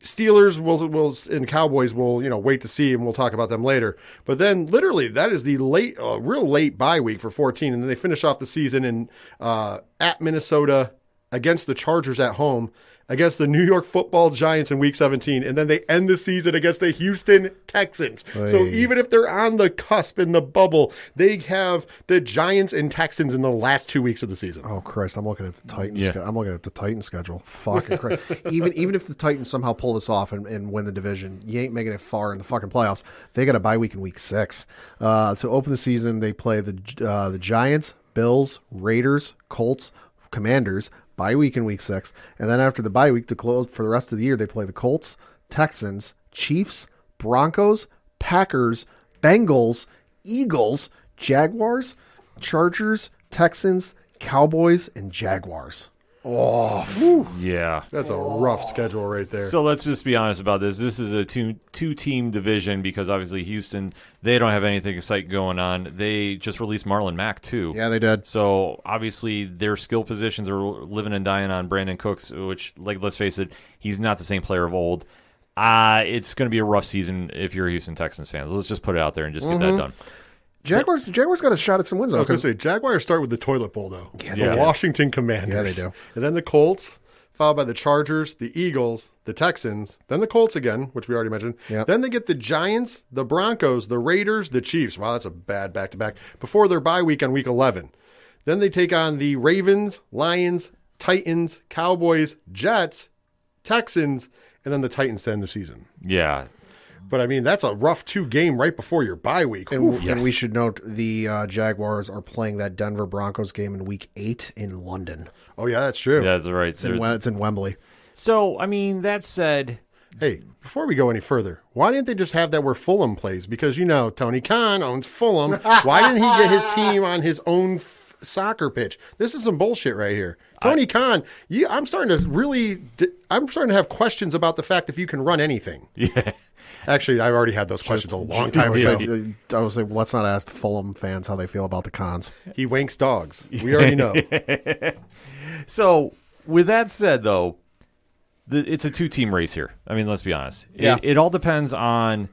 Steelers will and Cowboys will wait to see, and we'll talk about them later. But then literally that is the real late bye week for 14, and then they finish off the season in at Minnesota, against the Chargers at home, against the New York Football Giants in Week 17, and then they end the season against the Houston Texans. Hey. So even if they're on the cusp in the bubble, they have the Giants and Texans in the last 2 weeks of the season. Oh Christ! I'm looking at the Titans. Yeah. I'm looking at the Titans schedule. Fucking Christ! even if the Titans somehow pull this off and win the division, you ain't making it far in the fucking playoffs. They got a bye week in Week 6. To open the season, they play the Giants, Bills, Raiders, Colts, Commanders. Bye week in Week 6, and then after the bye week to close for the rest of the year, they play the Colts, Texans, Chiefs, Broncos, Packers, Bengals, Eagles, Jaguars, Chargers, Texans, Cowboys and Jaguars. Yeah. That's a rough schedule right there. So let's just be honest about this. This is a two-team division because obviously Houston, they don't have anything exciting going on. They just released Marlon Mack, too. Yeah, they did. So obviously their skill positions are living and dying on Brandon Cooks, which, like, let's face it, he's not the same player of old. It's going to be a rough season if you're a Houston Texans fan. Let's just put it out there and just get that done. Jaguars got a shot at some wins, I though. was going to say, Jaguars start with the toilet bowl, though. Yeah, the Washington Commanders. Yeah, they do. And then the Colts, followed by the Chargers, the Eagles, the Texans, then the Colts again, which we already mentioned. Yep. Then they get the Giants, the Broncos, the Raiders, the Chiefs. Wow, that's a bad back-to-back. Before their bye week on week 11. Then they take on the Ravens, Lions, Titans, Cowboys, Jets, Texans, and then the Titans to end the season. Yeah. But, I mean, that's a rough 2-game right before your bye week. And we should note the Jaguars are playing that Denver Broncos game in Week 8 in London. Oh, yeah, that's true. Yeah, that's right. It's in Wembley. So, I mean, that said, Hey, before we go any further, why didn't they just have that where Fulham plays? Because, you know, Tony Khan owns Fulham. Why didn't he get his team on his own soccer pitch? This is some bullshit right here. Tony Khan, I'm starting to have questions about the fact if you can run anything. yeah. Actually, I've already had those questions a long time ago. I was like, let's not ask the Fulham fans how they feel about the Cons. He wanks dogs. We already know. So, with that said, though, it's a two-team race here. I mean, let's be honest. Yeah. It all depends on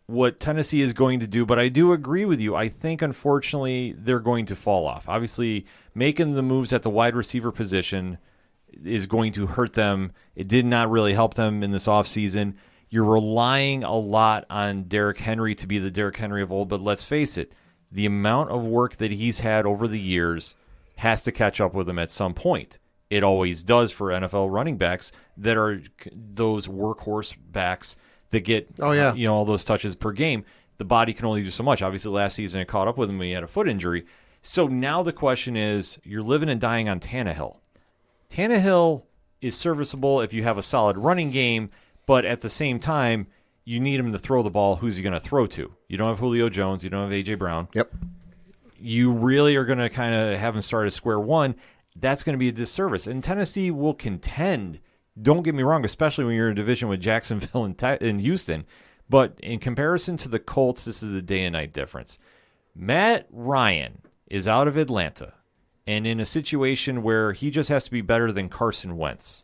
what Tennessee is going to do, but I do agree with you. I think, unfortunately, they're going to fall off. Obviously, making the moves at the wide receiver position is going to hurt them. It did not really help them in this offseason. You're relying a lot on Derrick Henry to be the Derrick Henry of old, but let's face it, the amount of work that he's had over the years has to catch up with him at some point. It always does for NFL running backs that are those workhorse backs that get all those touches per game. The body can only do so much. Obviously, last season it caught up with him when he had a foot injury. So now the question is, you're living and dying on Tannehill. Tannehill is serviceable if you have a solid running game, but at the same time, you need him to throw the ball. Who's he going to throw to? You don't have Julio Jones. You don't have A.J. Brown. Yep. You really are going to kind of have him start at square one. That's going to be a disservice. And Tennessee will contend. Don't get me wrong, especially when you're in a division with Jacksonville and Houston. But in comparison to the Colts, this is a day and night difference. Matt Ryan is out of Atlanta and in a situation where he just has to be better than Carson Wentz.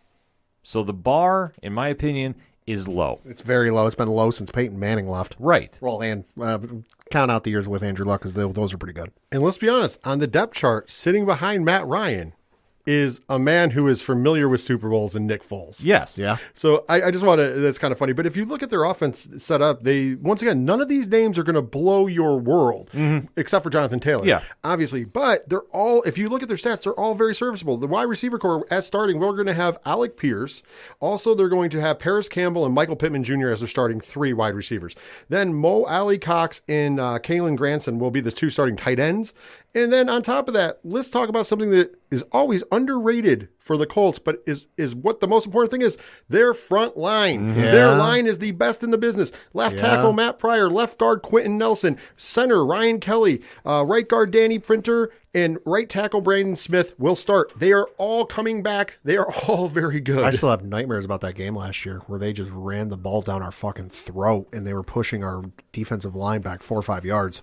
So the bar, in my opinion, is low. It's very low. It's been low since Peyton Manning left. Right. Well, and count out the years with Andrew Luck because those are pretty good. And let's be honest, on the depth chart, sitting behind Matt Ryan is a man who is familiar with Super Bowls and Nick Foles. Yes. Yeah. So I just want to, that's kind of funny. But if you look at their offense set up, once again, none of these names are going to blow your world, except for Jonathan Taylor. Yeah. Obviously. But they're all, if you look at their stats, they're all very serviceable. The wide receiver core as starting, we're going to have Alec Pierce. Also, they're going to have Paris Campbell and Michael Pittman Jr. as their starting 3 wide receivers. Then Mo Alley Cox and Kalen Granson will be the 2 starting tight ends. And then on top of that, let's talk about something that is always underrated for the Colts, but is what the most important thing is, their front line. Yeah. Their line is the best in the business. Left tackle Matt Pryor, left guard Quentin Nelson, center Ryan Kelly, right guard Danny Printer, and right tackle Brandon Smith will start. They are all coming back. They are all very good. I still have nightmares about that game last year where they just ran the ball down our fucking throat and they were pushing our defensive line back 4 or 5 yards.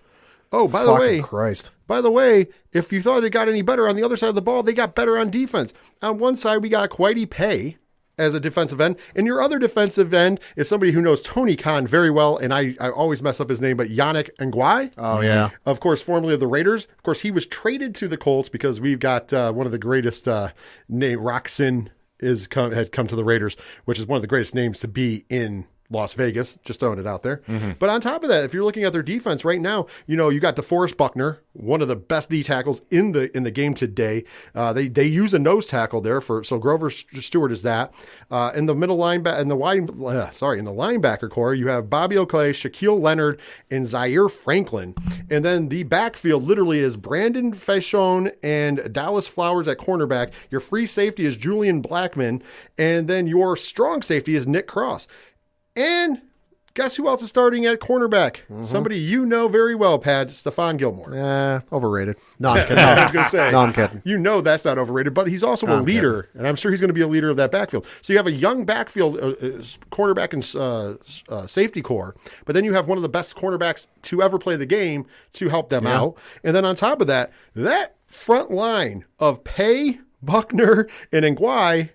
Oh, by the way, if you thought it got any better on the other side of the ball, they got better on defense. On one side, we got Kwity Paye as a defensive end, and your other defensive end is somebody who knows Tony Khan very well, and I always mess up his name, but Yannick Ngakoue. Oh, yeah. Of course, formerly of the Raiders. Of course, he was traded to the Colts because we've got one of the greatest name, Roxon, had come to the Raiders, which is one of the greatest names to be in Las Vegas, just throwing it out there. But on top of that, if you're looking at their defense right now, you got DeForest Buckner, one of the best D tackles in the game today. They use a nose tackle there so Grover Stewart is that. In the middle linebacker, in the linebacker core, you have Bobby Oklay, Shaquille Leonard, and Zaire Franklin. And then the backfield literally is Brandon Fashon and Dallas Flowers at cornerback. Your free safety is Julian Blackman, and then your strong safety is Nick Cross. And guess who else is starting at cornerback? Somebody you know very well, Pat, Stephon Gilmore. Overrated. No, I'm kidding. I was going to say. No, I'm kidding. You know that's not overrated, but he's also a leader, and I'm sure he's going to be a leader of that backfield. So you have a young backfield, cornerback and safety core, but then you have one of the best cornerbacks to ever play the game to help them out. And then on top of that, that front line of Pay, Buckner, and Ngwai,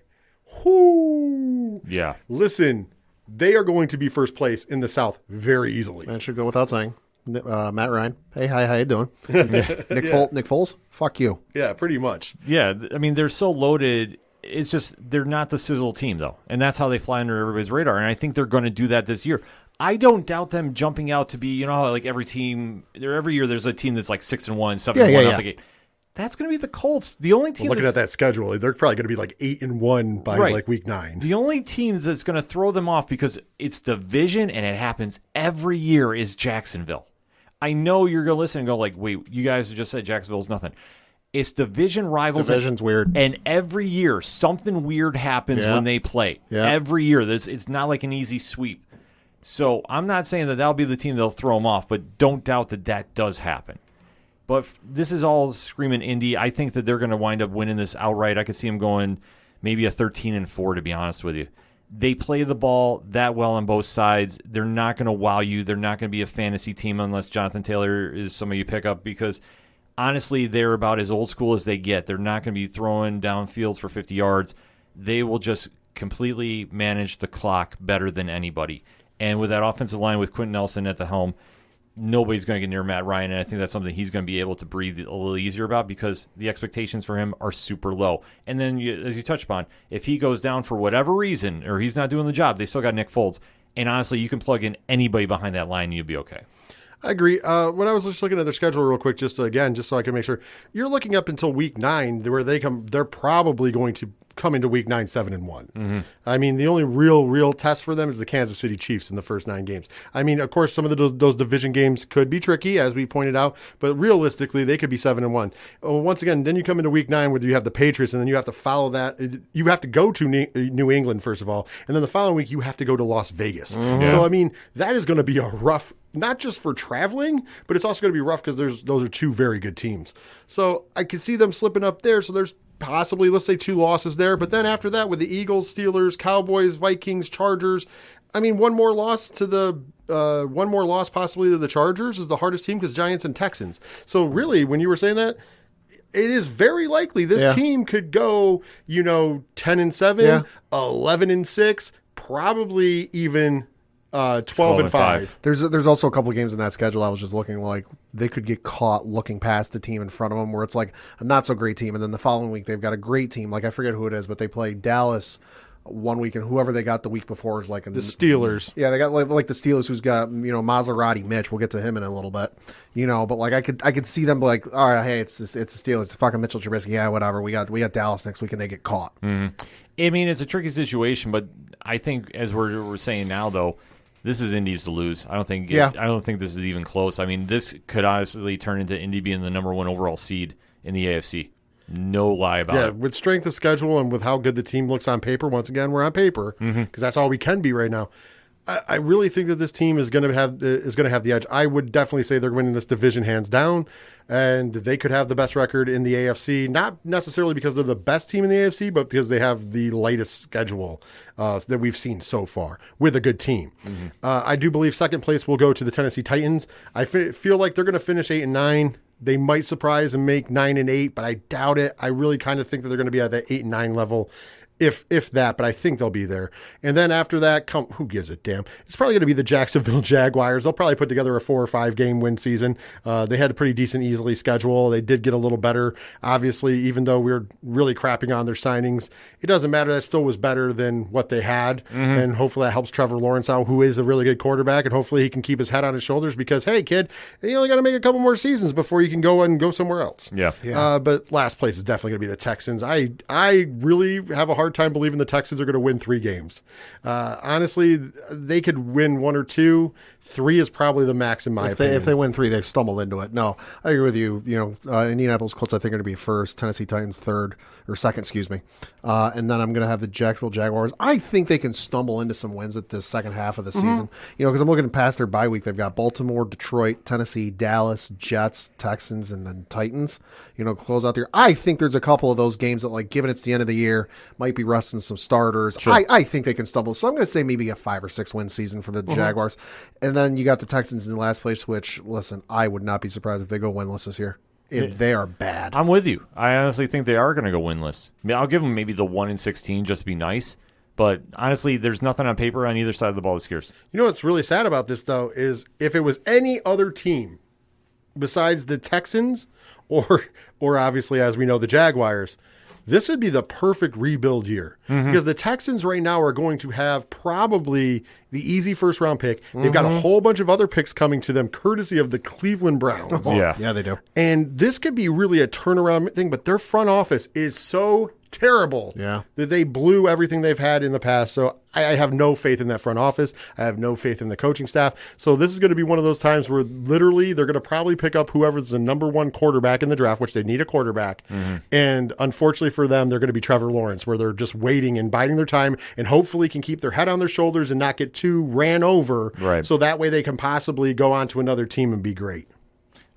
whoo. Yeah. Listen, they are going to be first place in the South very easily. That should go without saying. Matt Ryan. Hey, hi, how you doing? Nick Foles? Fuck you. Yeah, pretty much. Yeah, I mean, they're so loaded. It's just they're not the sizzle team, though. And that's how they fly under everybody's radar. And I think they're going to do that this year. I don't doubt them jumping out to be, you know how like every year there's a team that's like 6-1, 7-1 out the gate. That's going to be the Colts. The only team looking at that schedule, they're probably going to be like 8-1 by like week 9. The only teams that's going to throw them off because it's division and it happens every year is Jacksonville. I know you're going to listen and go like, wait, you guys just said Jacksonville's nothing. It's division rivals. Division's weird. And every year something weird happens when they play. Yeah. Every year. It's not like an easy sweep. So I'm not saying that that'll be the team that'll throw them off, but don't doubt that that does happen. But this is all screaming Indy. I think that they're going to wind up winning this outright. I could see them going maybe a 13-4, to be honest with you. They play the ball that well on both sides. They're not going to wow you. They're not going to be a fantasy team unless Jonathan Taylor is somebody you pick up because, honestly, they're about as old school as they get. They're not going to be throwing down fields for 50 yards. They will just completely manage the clock better than anybody. And with that offensive line with Quentin Nelson at the helm, nobody's going to get near Matt Ryan, and I think that's something he's going to be able to breathe a little easier about because the expectations for him are super low. And then, as you touched upon, if he goes down for whatever reason or he's not doing the job, they still got Nick Foles. And honestly, you can plug in anybody behind that line and you'll be okay. I agree. When I was just looking at their schedule real quick, just so I can make sure, you're looking up until week 9 where they're probably going to come into week 9 7-1. I mean, the only real test for them is the Kansas City Chiefs in the first 9 games. I mean, of course, some of those division games could be tricky, as we pointed out, but realistically, they could be 7-1. Once again, then you come into week 9 where you have the Patriots, and then you have to follow that. You have to go to New England, first of all, and then the following week, you have to go to Las Vegas. So, I mean, that is going to be a rough, not just for traveling, but it's also going to be rough because those are 2 very good teams. So I could see them slipping up there. So there's possibly, let's say, 2 losses there. But then after that, with the Eagles, Steelers, Cowboys, Vikings, Chargers, I mean, one more loss possibly to the Chargers is the hardest team because Giants and Texans. So really, when you were saying that, it is very likely this team could go, 10-7, 11-6, probably even 12-5. There's also a couple of games in that schedule I was just looking like they could get caught looking past the team in front of them where it's like a not so great team, and then the following week they've got a great team. Like I forget who it is, but they play Dallas one week, and whoever they got the week before is like the Steelers. Yeah, they got like the Steelers, who's got Maserati Mitch. We'll get to him in a little bit, But like I could see them like, all right, hey, it's the Steelers, it's fucking Mitchell Trubisky. Yeah, whatever. We got Dallas next week, and they get caught. I mean, it's a tricky situation, but I think as we're saying now, though, this is Indy's to lose. I don't think this is even close. I mean, this could honestly turn into Indy being the number 1 overall seed in the AFC. No lie about it. Yeah, with strength of schedule and with how good the team looks on paper, once again, we're on paper because that's all we can be right now. I really think that this team is going to have the edge. I would definitely say they're winning this division hands down, and they could have the best record in the AFC. Not necessarily because they're the best team in the AFC, but because they have the lightest schedule that we've seen so far with a good team. I do believe second place will go to the Tennessee Titans. I feel like they're going to finish 8-9. They might surprise and make 9-8, but I doubt it. I really kind of think that they're going to be at that 8-9 level. If that, but I think they'll be there. And then after that, who gives a damn? It's probably going to be the Jacksonville Jaguars. They'll probably put together a 4 or 5 game win season. They had a pretty decent, easily schedule. They did get a little better. Obviously, even though we were really crapping on their signings, it doesn't matter. That still was better than what they had. And hopefully that helps Trevor Lawrence out, who is a really good quarterback. And hopefully he can keep his head on his shoulders because, hey, kid, you only got to make a couple more seasons before you can go somewhere else. Yeah. But last place is definitely going to be the Texans. I really have a hard hard time believing the Texans are going to win 3 games. Honestly, they could win 1 or 2. 3 is probably the max in my opinion. If they win 3, they've stumbled into it. No, I agree with you. Indianapolis Colts, I think, are going to be first. Tennessee Titans second, excuse me. And then I'm going to have the Jacksonville Jaguars. I think they can stumble into some wins at the second half of the season. Because I'm looking past their bye week. They've got Baltimore, Detroit, Tennessee, Dallas, Jets, Texans, and then Titans. Close out there. I think there's a couple of those games that, like, given it's the end of the year, might be resting some starters. Sure. I think they can stumble. So I'm going to say maybe a 5 or 6 win season for the Jaguars. And then you got the Texans in the last place, which, listen, I would not be surprised if they go winless this year. They are bad. I'm with you. I honestly think they are going to go winless. I mean, I'll give them maybe the 1-16 just to be nice. But honestly, there's nothing on paper on either side of the ball that scares. You know what's really sad about this, though, is if it was any other team besides the Texans or obviously, as we know, the Jaguars, this would be the perfect rebuild year because the Texans right now are going to have probably the easy first-round pick. They've got a whole bunch of other picks coming to them courtesy of the Cleveland Browns. Yeah, they do. And this could be really a turnaround thing, but their front office is so terrible that they blew everything they've had in the past. So I have no faith in that front office. I have no faith in the coaching staff. So this is going to be one of those times where literally they're going to probably pick up whoever's the number 1 quarterback in the draft, which they need a quarterback. And unfortunately for them, they're going to be Trevor Lawrence, where they're just waiting and biding their time and hopefully can keep their head on their shoulders and not get too ran over. Right. So that way they can possibly go on to another team and be great.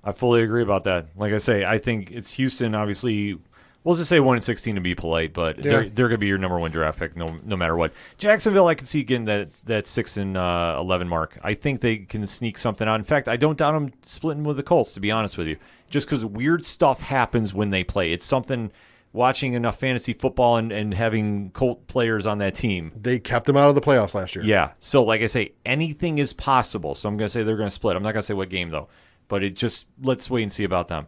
I fully agree about that. Like I say, I think it's Houston, obviously. We'll just say 1-16 to be polite, but they're going to be your number 1 draft pick no matter what. Jacksonville, I can see getting that 6-11 mark. I think they can sneak something out. In fact, I don't doubt them splitting with the Colts, to be honest with you, just because weird stuff happens when they play. It's something watching enough fantasy football and having Colt players on that team. They kept them out of the playoffs last year. Yeah. So, like I say, anything is possible. So I'm going to say they're going to split. I'm not going to say what game, though. But let's wait and see about them.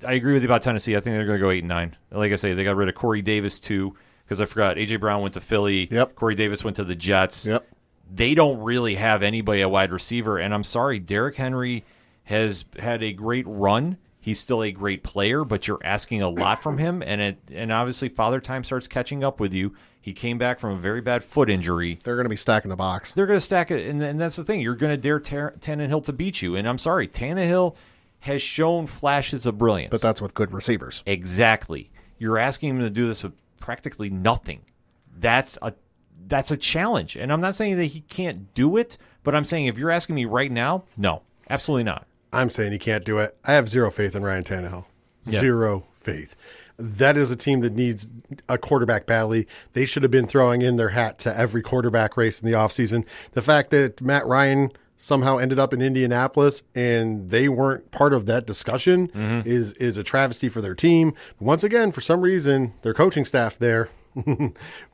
I agree with you about Tennessee. I think they're going to go 8-9. Like I say, they got rid of Corey Davis too, because I forgot A.J. Brown went to Philly. Yep. Corey Davis went to the Jets. Yep. They don't really have anybody at wide receiver, and I'm sorry, Derrick Henry has had a great run. He's still a great player, but you're asking a lot from him, and obviously Father Time starts catching up with you. He came back from a very bad foot injury. They're going to be stacking the box. They're going to stack it, and that's the thing. You're going to dare Tannehill to beat you, and I'm sorry, Tannehill has shown flashes of brilliance. But that's with good receivers. Exactly. You're asking him to do this with practically nothing. That's a challenge. And I'm not saying that he can't do it, but I'm saying if you're asking me right now, no, absolutely not. I'm saying he can't do it. I have zero faith in Ryan Tannehill. Yeah. Zero faith. That is a team that needs a quarterback badly. They should have been throwing in their hat to every quarterback race in the offseason. The fact that Matt Ryan somehow ended up in Indianapolis and they weren't part of that discussion is a travesty for their team. But once again, for some reason, their coaching staff there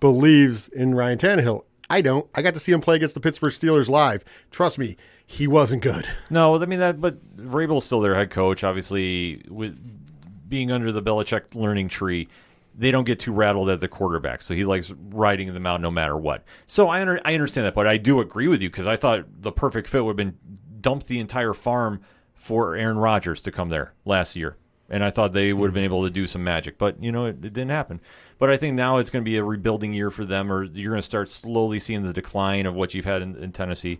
believes in Ryan Tannehill. I don't. I got to see him play against the Pittsburgh Steelers live. Trust me, he wasn't good. No, I mean but Vrabel's still their head coach. Obviously, with being under the Belichick learning tree, they don't get too rattled at the quarterback, so he likes riding them out no matter what. So I understand that, but I do agree with you because I thought the perfect fit would have been dump the entire farm for Aaron Rodgers to come there last year, and I thought they would have been able to do some magic, but it didn't happen. But I think now it's going to be a rebuilding year for them, or you're going to start slowly seeing the decline of what you've had in Tennessee.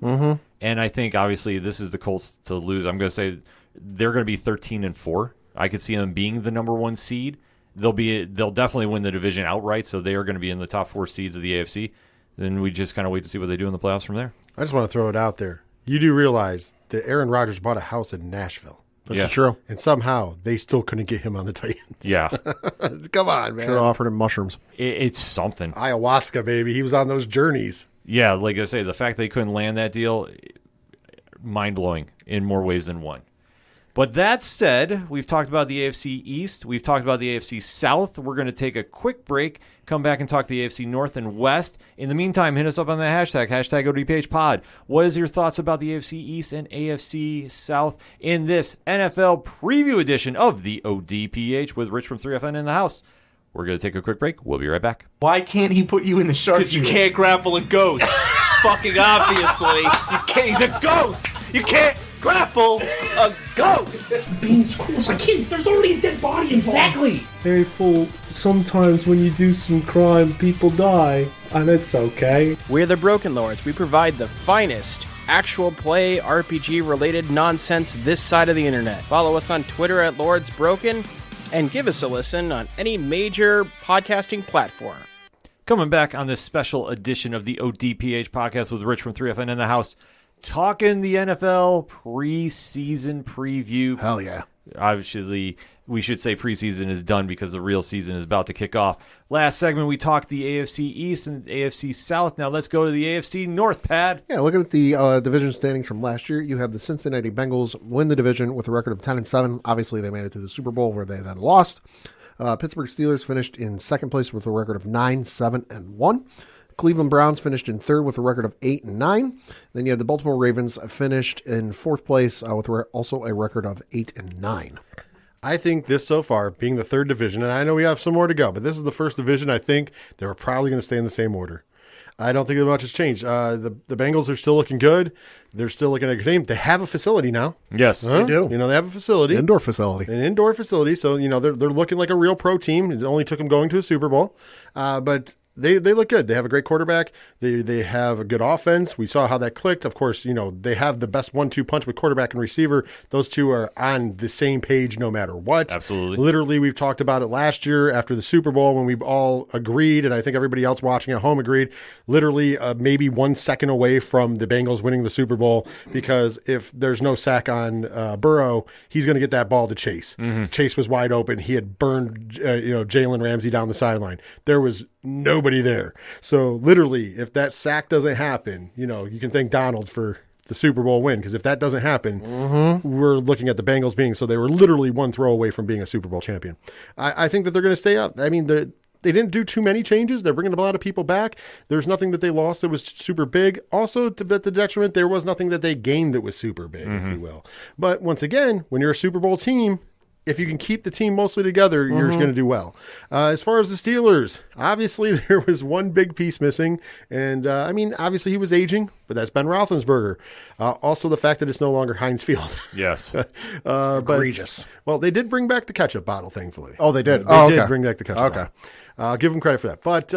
And I think obviously this is the Colts to lose. I'm going to say they're going to be 13-4. I could see them being the number 1 seed. They'll definitely win the division outright, so they are going to be in the top 4 seeds of the AFC. Then we just kind of wait to see what they do in the playoffs from there. I just want to throw it out there. You do realize that Aaron Rodgers bought a house in Nashville. That's true. And somehow they still couldn't get him on the Titans. Yeah. Come on, man. Should have offered him mushrooms. It's something. Ayahuasca, baby. He was on those journeys. Yeah, like I say, the fact they couldn't land that deal, mind-blowing in more ways than one. But that said, we've talked about the AFC East. We've talked about the AFC South. We're going to take a quick break, come back and talk the AFC North and West. In the meantime, hit us up on the hashtag ODPH Pod. What is your thoughts about the AFC East and AFC South in this NFL preview edition of the ODPH with Rich from 3FN in the house? We're going to take a quick break. We'll be right back. Why can't he put you in the shark? Because you can't grapple a ghost. Fucking obviously. You can't. He's a ghost. You can't grapple a ghost. Being as cool as I can. There's already a dead body involved. Exactly. Hey, fool, sometimes when you do some crime, people die, and it's okay. We're the Broken Lords. We provide the finest actual play RPG-related nonsense this side of the internet. Follow us on Twitter at Lords Broken, and give us a listen on any major podcasting platform. Coming back on this special edition of the ODPH podcast with Rich from 3FN in the house, talking the NFL preseason preview. Hell yeah. Obviously, we should say preseason is done because the real season is about to kick off. Last segment, we talked the AFC East and AFC South. Now let's go to the AFC North, Pad. Yeah, looking at the division standings from last year, you have the Cincinnati Bengals win the division with a record of 10-7. Obviously, they made it to the Super Bowl where they then lost. Pittsburgh Steelers finished in second place with a record of 9-7-1. Cleveland Browns finished in third with a record of 8-9. Then you had the Baltimore Ravens finished in fourth place with also a record of 8-9. I think this so far, being the third division, and I know we have some more to go, but this is the first division I think they were probably going to stay in the same order. I don't think much has changed. The Bengals are still looking good. They're still looking at a good team. They have a facility now. Yes, They do. You know, they have a facility. Indoor facility. An indoor facility. So, you know, they're looking like a real pro team. It only took them going to a Super Bowl. But they look good. They have a great quarterback. They have a good offense. We saw how that clicked. Of course, you know, they have the best 1-2 punch with quarterback and receiver. Those two are on the same page no matter what. Absolutely. Literally, we've talked about it last year after the Super Bowl when we all agreed, and I think everybody else watching at home agreed, literally maybe 1 second away from the Bengals winning the Super Bowl, because if there's no sack on Burrow, he's going to get that ball to Chase. Mm-hmm. Chase was wide open. He had burned Jalen Ramsey down the sideline. There was nobody there. So literally, if that sack doesn't happen, you know, you can thank Donald for the Super Bowl win, because if that doesn't happen, we're looking at the Bengals being, so they were literally one throw away from being a Super Bowl champion. I think that they're going to stay up. I mean, they didn't do too many changes. They're bringing a lot of people back. There's nothing that they lost that was super big. Also, to the detriment, there was nothing that they gained that was super big, if you will. But once again, when you're a Super Bowl team, if you can keep the team mostly together, you're going to do well. As far as the Steelers, obviously there was one big piece missing. And, I mean, obviously he was aging, but that's Ben Roethlisberger. Also the fact that it's no longer Heinz Field. Yes. Egregious. Well, they did bring back the ketchup bottle, thankfully. Oh, they did? They did okay. bring back the ketchup bottle. I'll give them credit for that. But,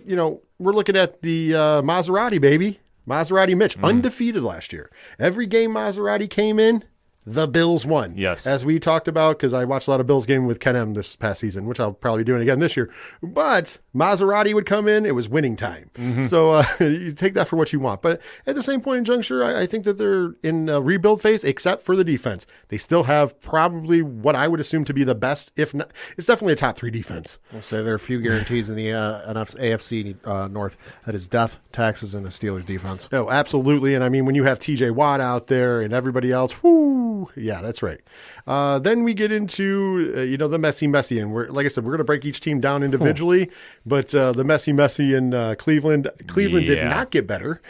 you know, we're looking at the Maserati, baby. Maserati Mitch, undefeated last year. Every game Maserati came in, the Bills won. Yes. As we talked about, because I watched a lot of Bills game with Ken M this past season, which I'll probably be doing again this year. But Maserati would come in, it was winning time. So you take that for what you want. But at the same point in juncture, I think that they're in a rebuild phase, except for the defense. They still have probably what I would assume to be the best, if not, it's definitely a top 3 defense. We'll say there are a few guarantees in the AFC North. That is death, taxes, and the Steelers defense. No, absolutely. And I mean, when you have TJ Watt out there and everybody else, whoo, yeah, that's right. Then we get into, the messy. And we're, like I said, we're going to break each team down individually. But the messy in Cleveland did not get better.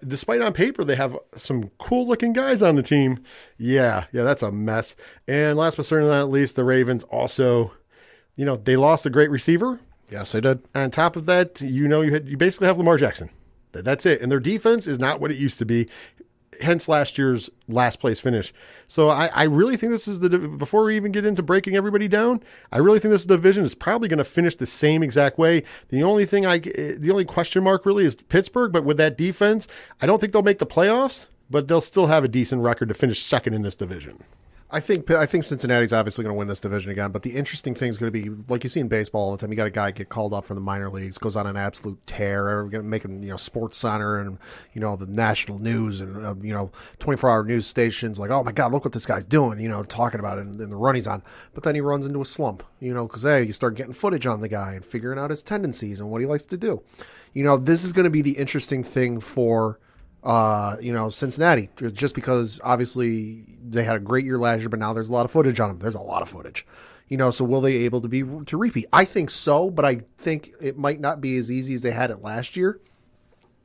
Despite on paper, they have some cool looking guys on the team. Yeah, that's a mess. And last but certainly not least, the Ravens also, they lost a great receiver. Yes, they did. On top of that, you basically have Lamar Jackson. That's it. And their defense is not what it used to be. Hence last year's last place finish. So I really think this is before we even get into breaking everybody down, I really think this division is probably going to finish the same exact way. The only question mark really is Pittsburgh, but with that defense, I don't think they'll make the playoffs, but they'll still have a decent record to finish second in this division. I think Cincinnati's obviously going to win this division again, but the interesting thing is going to be, like you see in baseball all the time, you got a guy get called up from the minor leagues, goes on an absolute tear, making Sports Center and the national news and 24-hour news stations like, oh my God, look what this guy's doing, talking about it and the run he's on. But then he runs into a slump, because you start getting footage on the guy and figuring out his tendencies and what he likes to do. This is going to be the interesting thing for Cincinnati, just because obviously they had a great year last year, but now there's a lot of footage on them. There's a lot of footage, so will they able to repeat? I think so, but I think it might not be as easy as they had it last year.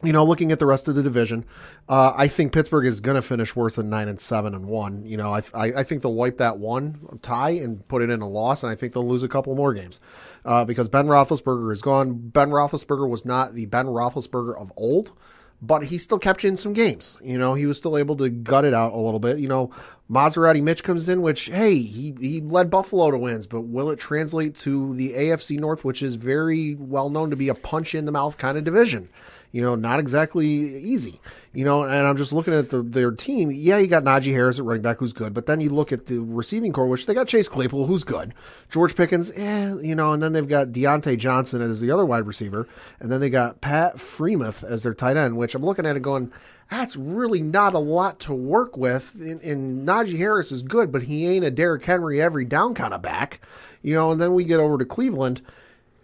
Looking at the rest of the division, I think Pittsburgh is going to finish worse than 9-7-1. I think they'll wipe that one tie and put it in a loss, and I think they'll lose a couple more games because Ben Roethlisberger is gone. Ben Roethlisberger was not the Ben Roethlisberger of old. but he still kept you in some games. He was still able to gut it out a little bit. Maserati Mitch comes in, which, hey, he led Buffalo to wins, but will it translate to the AFC North, which is very well known to be a punch in the mouth kind of division? Not exactly easy. And I'm just looking at their team. Yeah, you got Najee Harris at running back, who's good, but then you look at the receiving core, which they got Chase Claypool, who's good. George Pickens, and then they've got Deontay Johnson as the other wide receiver, and then they got Pat Freemuth as their tight end, which I'm looking at it going, that's really not a lot to work with. And Najee Harris is good, but he ain't a Derrick Henry every down kind of back. And then we get over to Cleveland.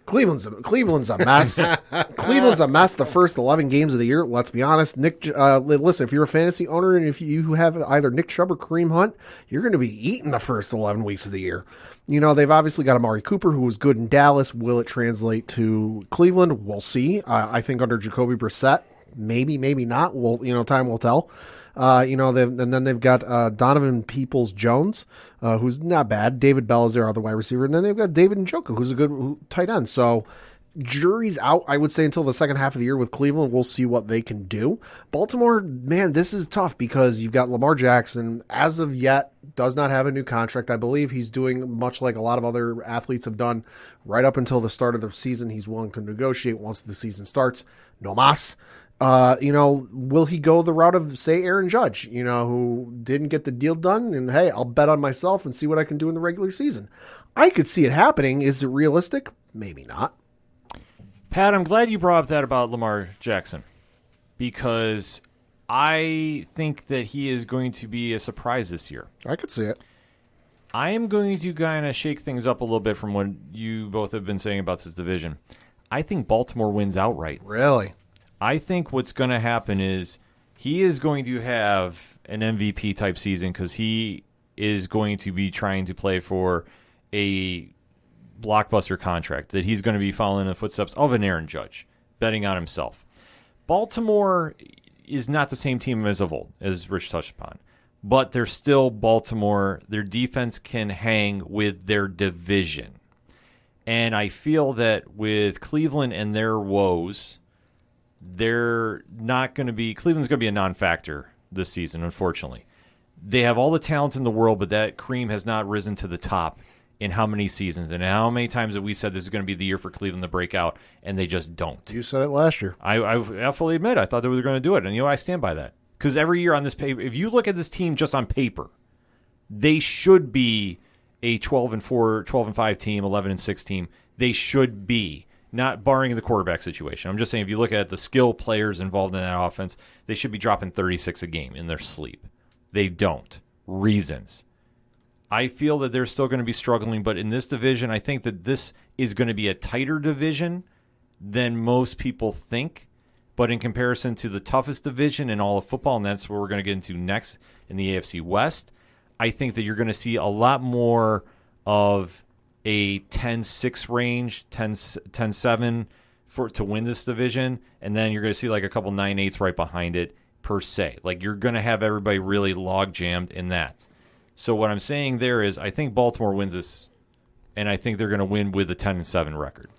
Cleveland's a mess. Cleveland's a mess the first 11 games of the year, let's be honest. Listen, if you're a fantasy owner and if you have either Nick Chubb or Kareem Hunt, you're going to be eating the first 11 weeks of the year. They've obviously got Amari Cooper, who was good in Dallas. Will it translate to Cleveland? We'll see. I think under Jacoby Brissett, maybe not. Time will tell. And then they've got Donovan Peoples-Jones, who's not bad. David Bell is their other wide receiver. And then they've got David Njoku, who's a good tight end. So jury's out, I would say, until the second half of the year with Cleveland. We'll see what they can do. Baltimore, man, this is tough because you've got Lamar Jackson, as of yet, does not have a new contract. I believe he's doing much like a lot of other athletes have done right up until the start of the season. He's willing to negotiate once the season starts. No mas. Will he go the route of, say, Aaron Judge, who didn't get the deal done? And hey, I'll bet on myself and see what I can do in the regular season. I could see it happening. Is it realistic? Maybe not. Pat, I'm glad you brought up that about Lamar Jackson because I think that he is going to be a surprise this year. I could see it. I am going to kind of shake things up a little bit from what you both have been saying about this division. I think Baltimore wins outright. Really? I think what's going to happen is he is going to have an MVP type season because he is going to be trying to play for a blockbuster contract that he's going to be following in the footsteps of an Aaron Judge, betting on himself. Baltimore is not the same team as of old, as Rich touched upon, but they're still Baltimore. Their defense can hang with their division. And I feel that with Cleveland and their woes, they're not going to be – Cleveland's going to be a non-factor this season, unfortunately. They have all the talent in the world, but that cream has not risen to the top in how many seasons. And how many times have we said this is going to be the year for Cleveland to break out, and they just don't. You said it last year. I fully admit I thought they were going to do it, and I stand by that. Because every year on this paper, if you look at this team just on paper, they should be a 12-4, 12-5 team, 11-6 team. They should be. Not barring the quarterback situation. I'm just saying if you look at the skill players involved in that offense, they should be dropping 36 a game in their sleep. They don't. Reasons. I feel that they're still going to be struggling, but in this division, I think that this is going to be a tighter division than most people think. But in comparison to the toughest division in all of football, and that's what we're going to get into next in the AFC West, I think that you're going to see a lot more of a 10-6 range, 10-7 to win this division, and then you're going to see like a couple 9-8s right behind it per se. Like you're going to have everybody really log jammed in that. So what I'm saying there is I think Baltimore wins this, and I think they're going to win with a 10-7 record.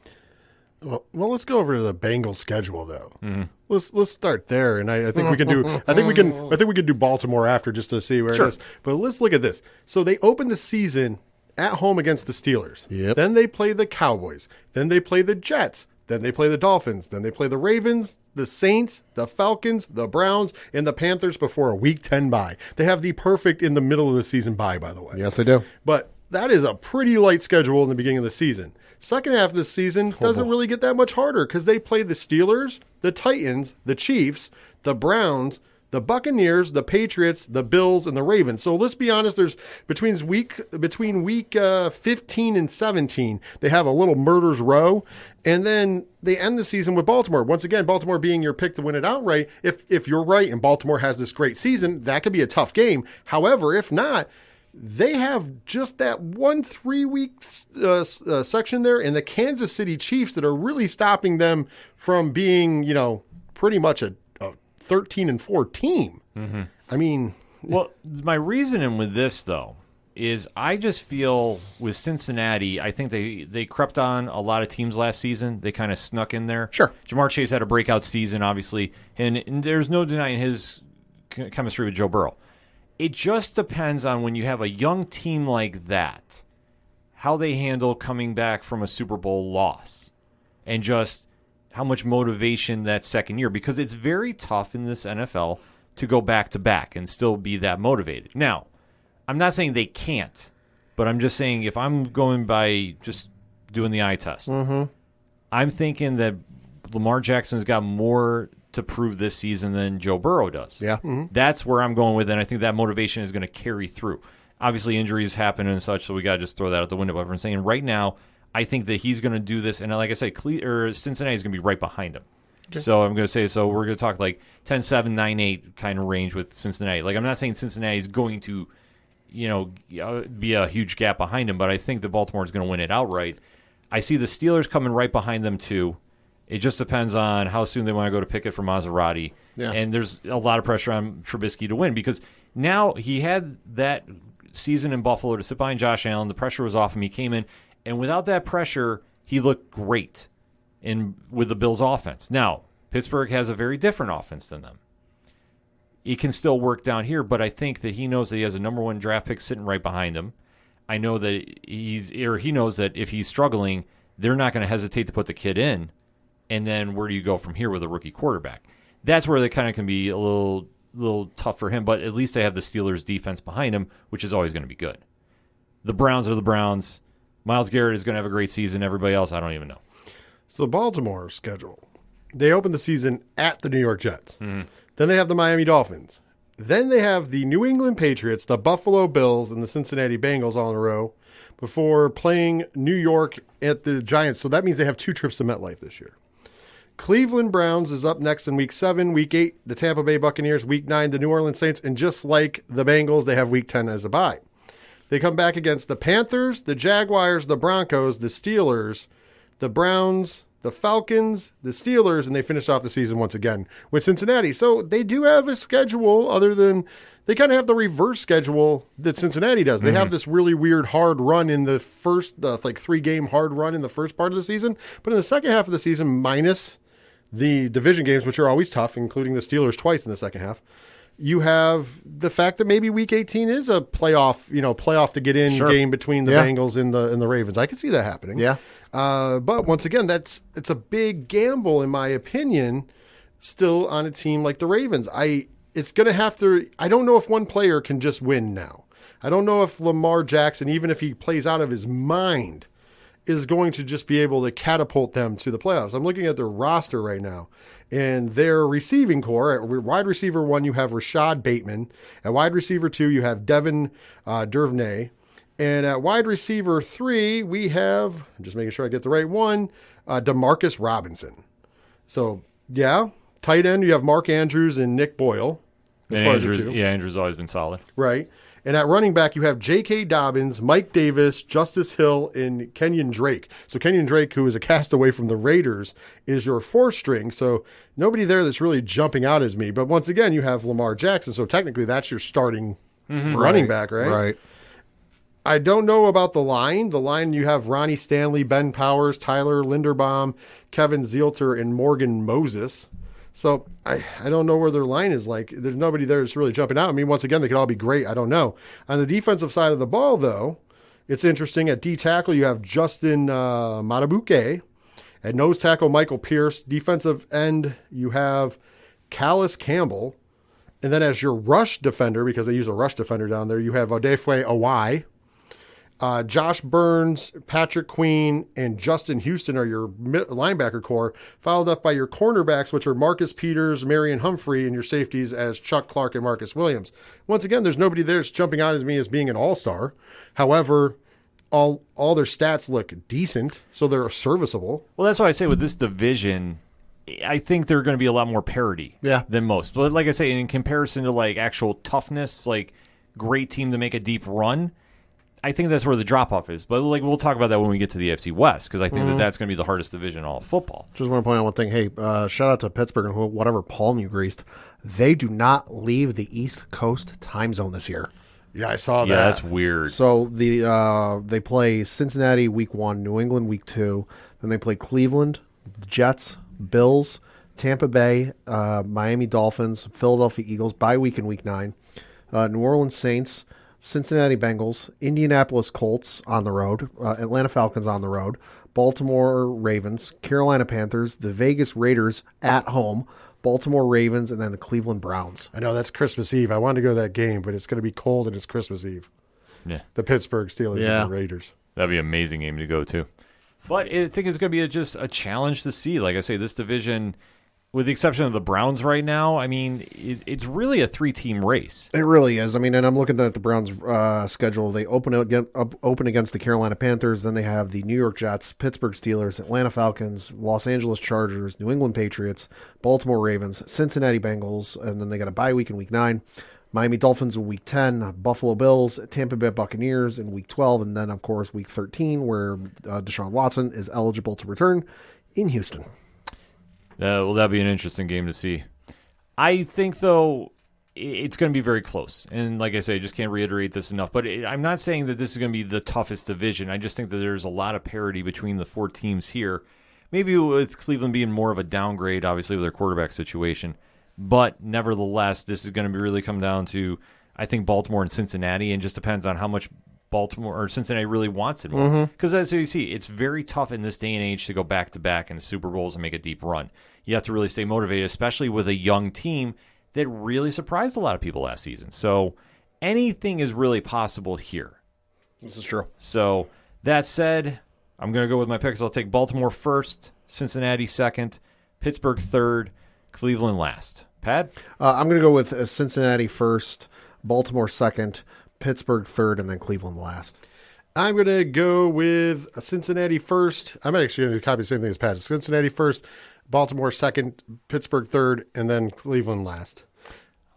Well, let's go over to the Bengals schedule though. Mm-hmm. Let's start there, and I think we can do. I think we can do Baltimore after just to see where it is. But let's look at this. So they open the season at home against the Steelers. Yep. Then they play the Cowboys. Then they play the Jets. Then they play the Dolphins. Then they play the Ravens, the Saints, the Falcons, the Browns, and the Panthers before a Week 10 bye. They have the perfect in the middle of the season bye, by the way. Yes, they do. But that is a pretty light schedule in the beginning of the season. Second half of the season doesn't really get that much harder because they play the Steelers, the Titans, the Chiefs, the Browns, the Buccaneers, the Patriots, the Bills, and the Ravens. So let's be honest, there's between week 15 and 17, they have a little murder's row, and then they end the season with Baltimore. Once again, Baltimore being your pick to win it outright. If you're right and Baltimore has this great season, that could be a tough game. However, if not, they have just that 1 3-week section there in the Kansas City Chiefs that are really stopping them from being, pretty much a 13-4 team. Mm-hmm. I mean, well, my reasoning with this though is I just feel with Cincinnati, I think they crept on a lot of teams last season. They kind of snuck in there. Sure. Jamar Chase had a breakout season, obviously, and there's no denying his chemistry with Joe Burrow. It just depends on when you have a young team like that, how they handle coming back from a Super Bowl loss and just how much motivation that second year, because it's very tough in this NFL to go back-to-back and still be that motivated. Now, I'm not saying they can't, but I'm just saying if I'm going by just doing the eye test, I'm thinking that Lamar Jackson's got more to prove this season than Joe Burrow does. Yeah. That's where I'm going with it, and I think that motivation is going to carry through. Obviously, injuries happen and such, so we got to just throw that out the window. But I'm saying right now, I think that he's going to do this, and like I said, Cincinnati's going to be right behind him. Okay. So I'm going to say, we're going to talk like 10-7, 9-8 kind of range with Cincinnati. Like, I'm not saying Cincinnati's going to, be a huge gap behind him, but I think that Baltimore is going to win it outright. I see the Steelers coming right behind them too. It just depends on how soon they want to go to Pickett for Maserati. Yeah. And there's a lot of pressure on Trubisky to win because now he had that season in Buffalo to sit behind Josh Allen. The pressure was off him. He came in, and without that pressure, he looked great with the Bills' offense. Now, Pittsburgh has a very different offense than them. It can still work down here, but I think that he knows that he has a number one draft pick sitting right behind him. I know that he knows that if he's struggling, they're not going to hesitate to put the kid in. And then where do you go from here with a rookie quarterback? That's where they kind of can be a little tough for him, but at least they have the Steelers' defense behind him, which is always going to be good. The Browns are the Browns. Myles Garrett is going to have a great season. Everybody else, I don't even know. So Baltimore's schedule. They open the season at the New York Jets. Mm-hmm. Then they have the Miami Dolphins. Then they have the New England Patriots, the Buffalo Bills, and the Cincinnati Bengals all in a row before playing New York at the Giants. So that means they have 2 trips to MetLife this year. Cleveland Browns is up next in Week 7. Week 8, the Tampa Bay Buccaneers. Week 9, the New Orleans Saints. And just like the Bengals, they have Week 10 as a bye. They come back against the Panthers, the Jaguars, the Broncos, the Steelers, the Browns, the Falcons, the Steelers, and they finish off the season once again with Cincinnati. So they do have a schedule other than they kind of have the reverse schedule that Cincinnati does. They have this really weird hard run in the first, 3-game hard run in the first part of the season. But in the second half of the season, minus the division games, which are always tough, including the Steelers twice in the second half, you have the fact that maybe Week 18 is a playoff to get in game between the Bengals and the Ravens. I could see that happening. Yeah. But once again, it's a big gamble, in my opinion, still on a team like the Ravens. It's going to have to – I don't know if one player can just win now. I don't know if Lamar Jackson, even if he plays out of his mind, is going to just be able to catapult them to the playoffs. I'm looking at their roster right now, and their receiving core, at wide receiver 1, you have Rashad Bateman. At wide receiver 2, you have Devin Duvernay. And at wide receiver 3, we have, I'm just making sure I get the right one, Demarcus Robinson. So, yeah, tight end, you have Mark Andrews and Nick Boyle. Andrews always been solid. Right. And at running back, you have J.K. Dobbins, Mike Davis, Justice Hill, and Kenyon Drake. So Kenyon Drake, who is a castaway from the Raiders, is your 4th string. So nobody there that's really jumping out as me. But once again, you have Lamar Jackson. So technically, that's your starting running back, right? Right. I don't know about the line. The line, you have Ronnie Stanley, Ben Powers, Tyler Linderbaum, Kevin Zielter, and Morgan Moses. So I don't know where their line is like. There's nobody there that's really jumping out. I mean, once again, they could all be great. I don't know. On the defensive side of the ball, though, it's interesting. At D tackle, you have Justin Matabuke. At nose tackle, Michael Pierce. Defensive end, you have Callis Campbell. And then as your rush defender, because they use a rush defender down there, you have Odefe Awai. Josh Burns, Patrick Queen, and Justin Houston are your linebacker core, followed up by your cornerbacks, which are Marcus Peters, Marion Humphrey, and your safeties as Chuck Clark and Marcus Williams. Once again, there's nobody there that's jumping out at me as being an all-star. However, all their stats look decent, so they're serviceable. Well, that's why I say with this division, I think they're going to be a lot more parity than most. But like I say, in comparison to like actual toughness, like great team to make a deep run, I think that's where the drop-off is. But like we'll talk about that when we get to the AFC West, because I think that's going to be the hardest division in all of football. Just want to point out one thing. Hey, shout out to Pittsburgh and whatever palm you greased. They do not leave the East Coast time zone this year. Yeah, I saw that. Yeah, that's weird. So they play Cincinnati week 1, New England week 2, then they play Cleveland, Jets, Bills, Tampa Bay, Miami Dolphins, Philadelphia Eagles, bye week in week 9, New Orleans Saints, Cincinnati Bengals, Indianapolis Colts on the road, Atlanta Falcons on the road, Baltimore Ravens, Carolina Panthers, the Vegas Raiders at home, Baltimore Ravens, and then the Cleveland Browns. I know that's Christmas Eve. I wanted to go to that game, but it's going to be cold and it's Christmas Eve. Yeah. The Pittsburgh Steelers and the Raiders. That'd be an amazing game to go to. But I think it's going to be just a challenge to see. Like I say, this division, with the exception of the Browns right now, I mean, it's really a 3-team race. It really is. I mean, and I'm looking at the Browns' schedule. They open against the Carolina Panthers. Then they have the New York Jets, Pittsburgh Steelers, Atlanta Falcons, Los Angeles Chargers, New England Patriots, Baltimore Ravens, Cincinnati Bengals, and then they got a bye week in week 9. Miami Dolphins in week 10, Buffalo Bills, Tampa Bay Buccaneers in week 12, and then, of course, week 13, where Deshaun Watson is eligible to return in Houston. Well, that'd be an interesting game to see. I think, though, it's going to be very close. And like I say, I just can't reiterate this enough. But I'm not saying that this is going to be the toughest division. I just think that there's a lot of parity between the 4 teams here. Maybe with Cleveland being more of a downgrade, obviously, with their quarterback situation. But nevertheless, this is going to be really come down to, I think, Baltimore and Cincinnati, and just depends on how much Baltimore or Cincinnati really wants it. Because as you see, it's very tough in this day and age to go back-to-back in the Super Bowls and make a deep run. You have to really stay motivated, especially with a young team that really surprised a lot of people last season. So anything is really possible here. This is true. So that said, I'm going to go with my picks. I'll take Baltimore first, Cincinnati second, Pittsburgh third, Cleveland last. Pat? I'm going to go with Cincinnati first, Baltimore second, Pittsburgh third, and then Cleveland last. I'm going to go with Cincinnati first. I'm actually going to copy the same thing as Pat. Cincinnati first, Baltimore second, Pittsburgh third, and then Cleveland last.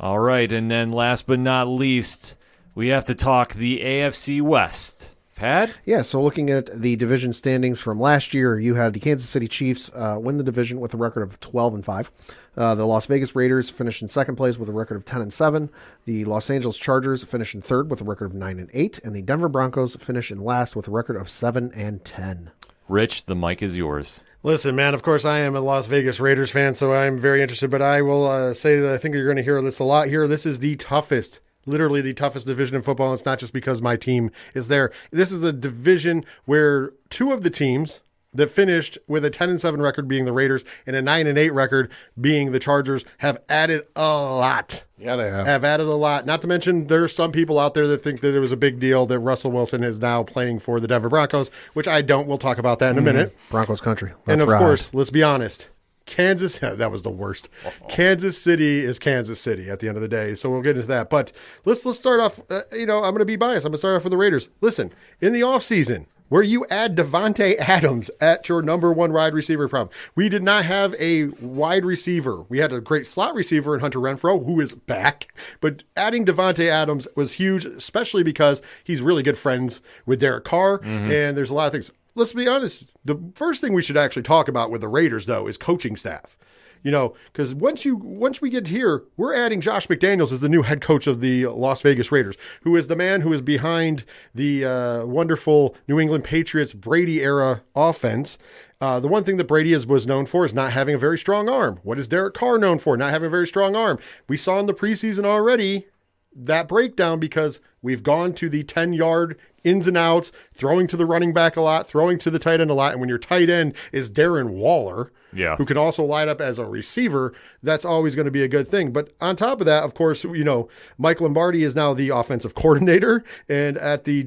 All right, and then last but not least, we have to talk the AFC West. Pat? Yeah, so looking at the division standings from last year, you had the Kansas City Chiefs win the division with a record of 12-5. The Las Vegas Raiders finished in second place with a record of 10-7. The Los Angeles Chargers finished in third with a record of 9-8, and the Denver Broncos finished in last with a record of 7-10. Rich, the mic is yours. Listen, man, of course I am a Las Vegas Raiders fan, so I'm very interested, but I will say that I think you're going to hear this a lot here. This is the toughest, literally the toughest division in football. It's not just because my team is there. This is a division where 2 of the teams that finished with a 10-7 record being the Raiders and a 9-8 record being the Chargers have added a lot. Yeah, they Have added a lot. Not to mention there's some people out there that think that it was a big deal that Russell Wilson is now playing for the Denver Broncos, which I don't. We'll talk about that in a minute. Broncos country. And of course, let's be honest. Kansas, that was the worst. Kansas City is Kansas City at the end of the day, so we'll get into that. But let's start off, I'm going to be biased. I'm going to start off with the Raiders. Listen, in the offseason, where you add Davante Adams at your number 1 wide receiver problem. We did not have a wide receiver. We had a great slot receiver in Hunter Renfrow, who is back. But adding Davante Adams was huge, especially because he's really good friends with Derek Carr, and there's a lot of things. Let's be honest. The first thing we should actually talk about with the Raiders, though, is coaching staff. You know, because once we get here, we're adding Josh McDaniels as the new head coach of the Las Vegas Raiders, who is the man who is behind the wonderful New England Patriots Brady era offense. The one thing that Brady was known for is not having a very strong arm. What is Derek Carr known for? Not having a very strong arm. We saw in the preseason already that breakdown because we've gone to the 10-yard ins and outs, throwing to the running back a lot, throwing to the tight end a lot. And when your tight end is Darren Waller, who can also line up as a receiver, that's always going to be a good thing. But on top of that, of course, you know, Mike Lombardi is now the offensive coordinator. And at the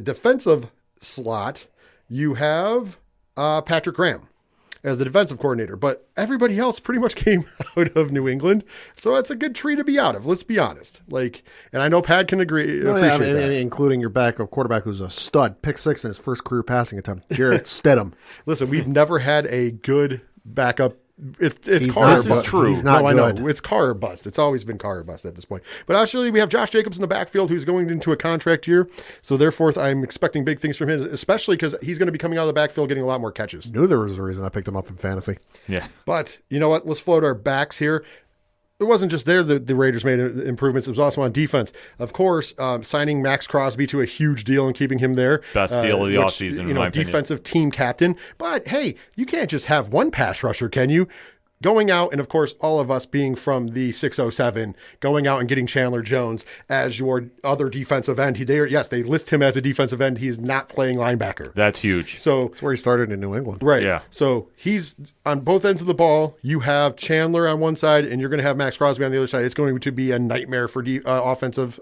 defensive slot, you have Patrick Graham as the defensive coordinator, but everybody else pretty much came out of New England. So that's a good tree to be out of. Let's be honest. And I know Pat can appreciate that. Including your backup quarterback who's a stud, pick 6 in his first career passing attempt, Jarrett Stidham. Listen, we've never had a good backup. It's Carr. This is true. He's not good. I know. It's Carr or bust. It's always been Carr or bust at this point. But actually, we have Josh Jacobs in the backfield who's going into a contract year. So therefore, I'm expecting big things from him, especially because he's going to be coming out of the backfield getting a lot more catches. Knew there was a reason I picked him up in fantasy. Yeah. But you know what? Let's float our backs here. it wasn't just there that the Raiders made improvements. It was also on defense. Of course, signing Max Crosby to a huge deal and keeping him there. Best deal of the offseason, in my opinion. Defensive team captain. But, hey, you can't just have one pass rusher, can you? Going out, and of course, all of us being from the 607, going out and getting Chandler Jones as your other defensive end. They list him as a defensive end. He is not playing linebacker. That's huge. So That's where he started in New England. Right. Yeah. So he's on both ends of the ball. You have Chandler on one side, and you're going to have Max Crosby on the other side. It's going to be a nightmare for offensive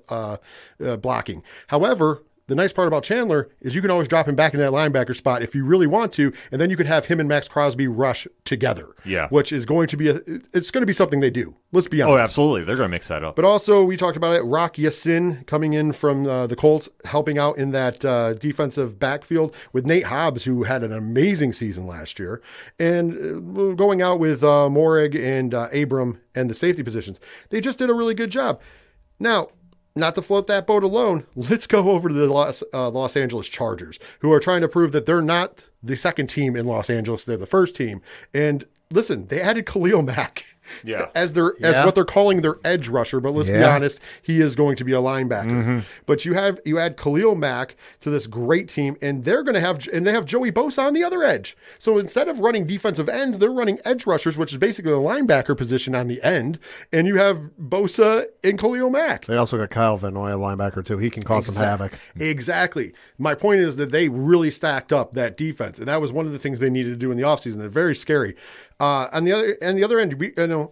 blocking. However, the nice part about Chandler is you can always drop him back in that linebacker spot if you really want to, and then you could have him and Max Crosby rush together. Yeah. Which is going to be it's going to be something they do. Let's be honest. Oh, absolutely. They're going to mix that up. But also, we talked about it, Rock Yassin coming in from the Colts, helping out in that defensive backfield with Nate Hobbs, who had an amazing season last year, and going out with Morig and Abram and the safety positions. They just did a really good job. Now, not to float that boat alone, let's go over to the Los Angeles Chargers, who are trying to prove that they're not the second team in Los Angeles. They're the first team. And listen, they added Khalil Mack. Yeah. As what they're calling their edge rusher, but let's be honest, he is going to be a linebacker. Mm-hmm. But you add Khalil Mack to this great team, and they have Joey Bosa on the other edge. So instead of running defensive ends, they're running edge rushers, which is basically a linebacker position on the end, and you have Bosa and Khalil Mack. They also got Kyle Van Noy, a linebacker, too. He can cause some havoc. Exactly. My point is that they really stacked up that defense, and that was one of the things they needed to do in the offseason. They're very scary. On the other end,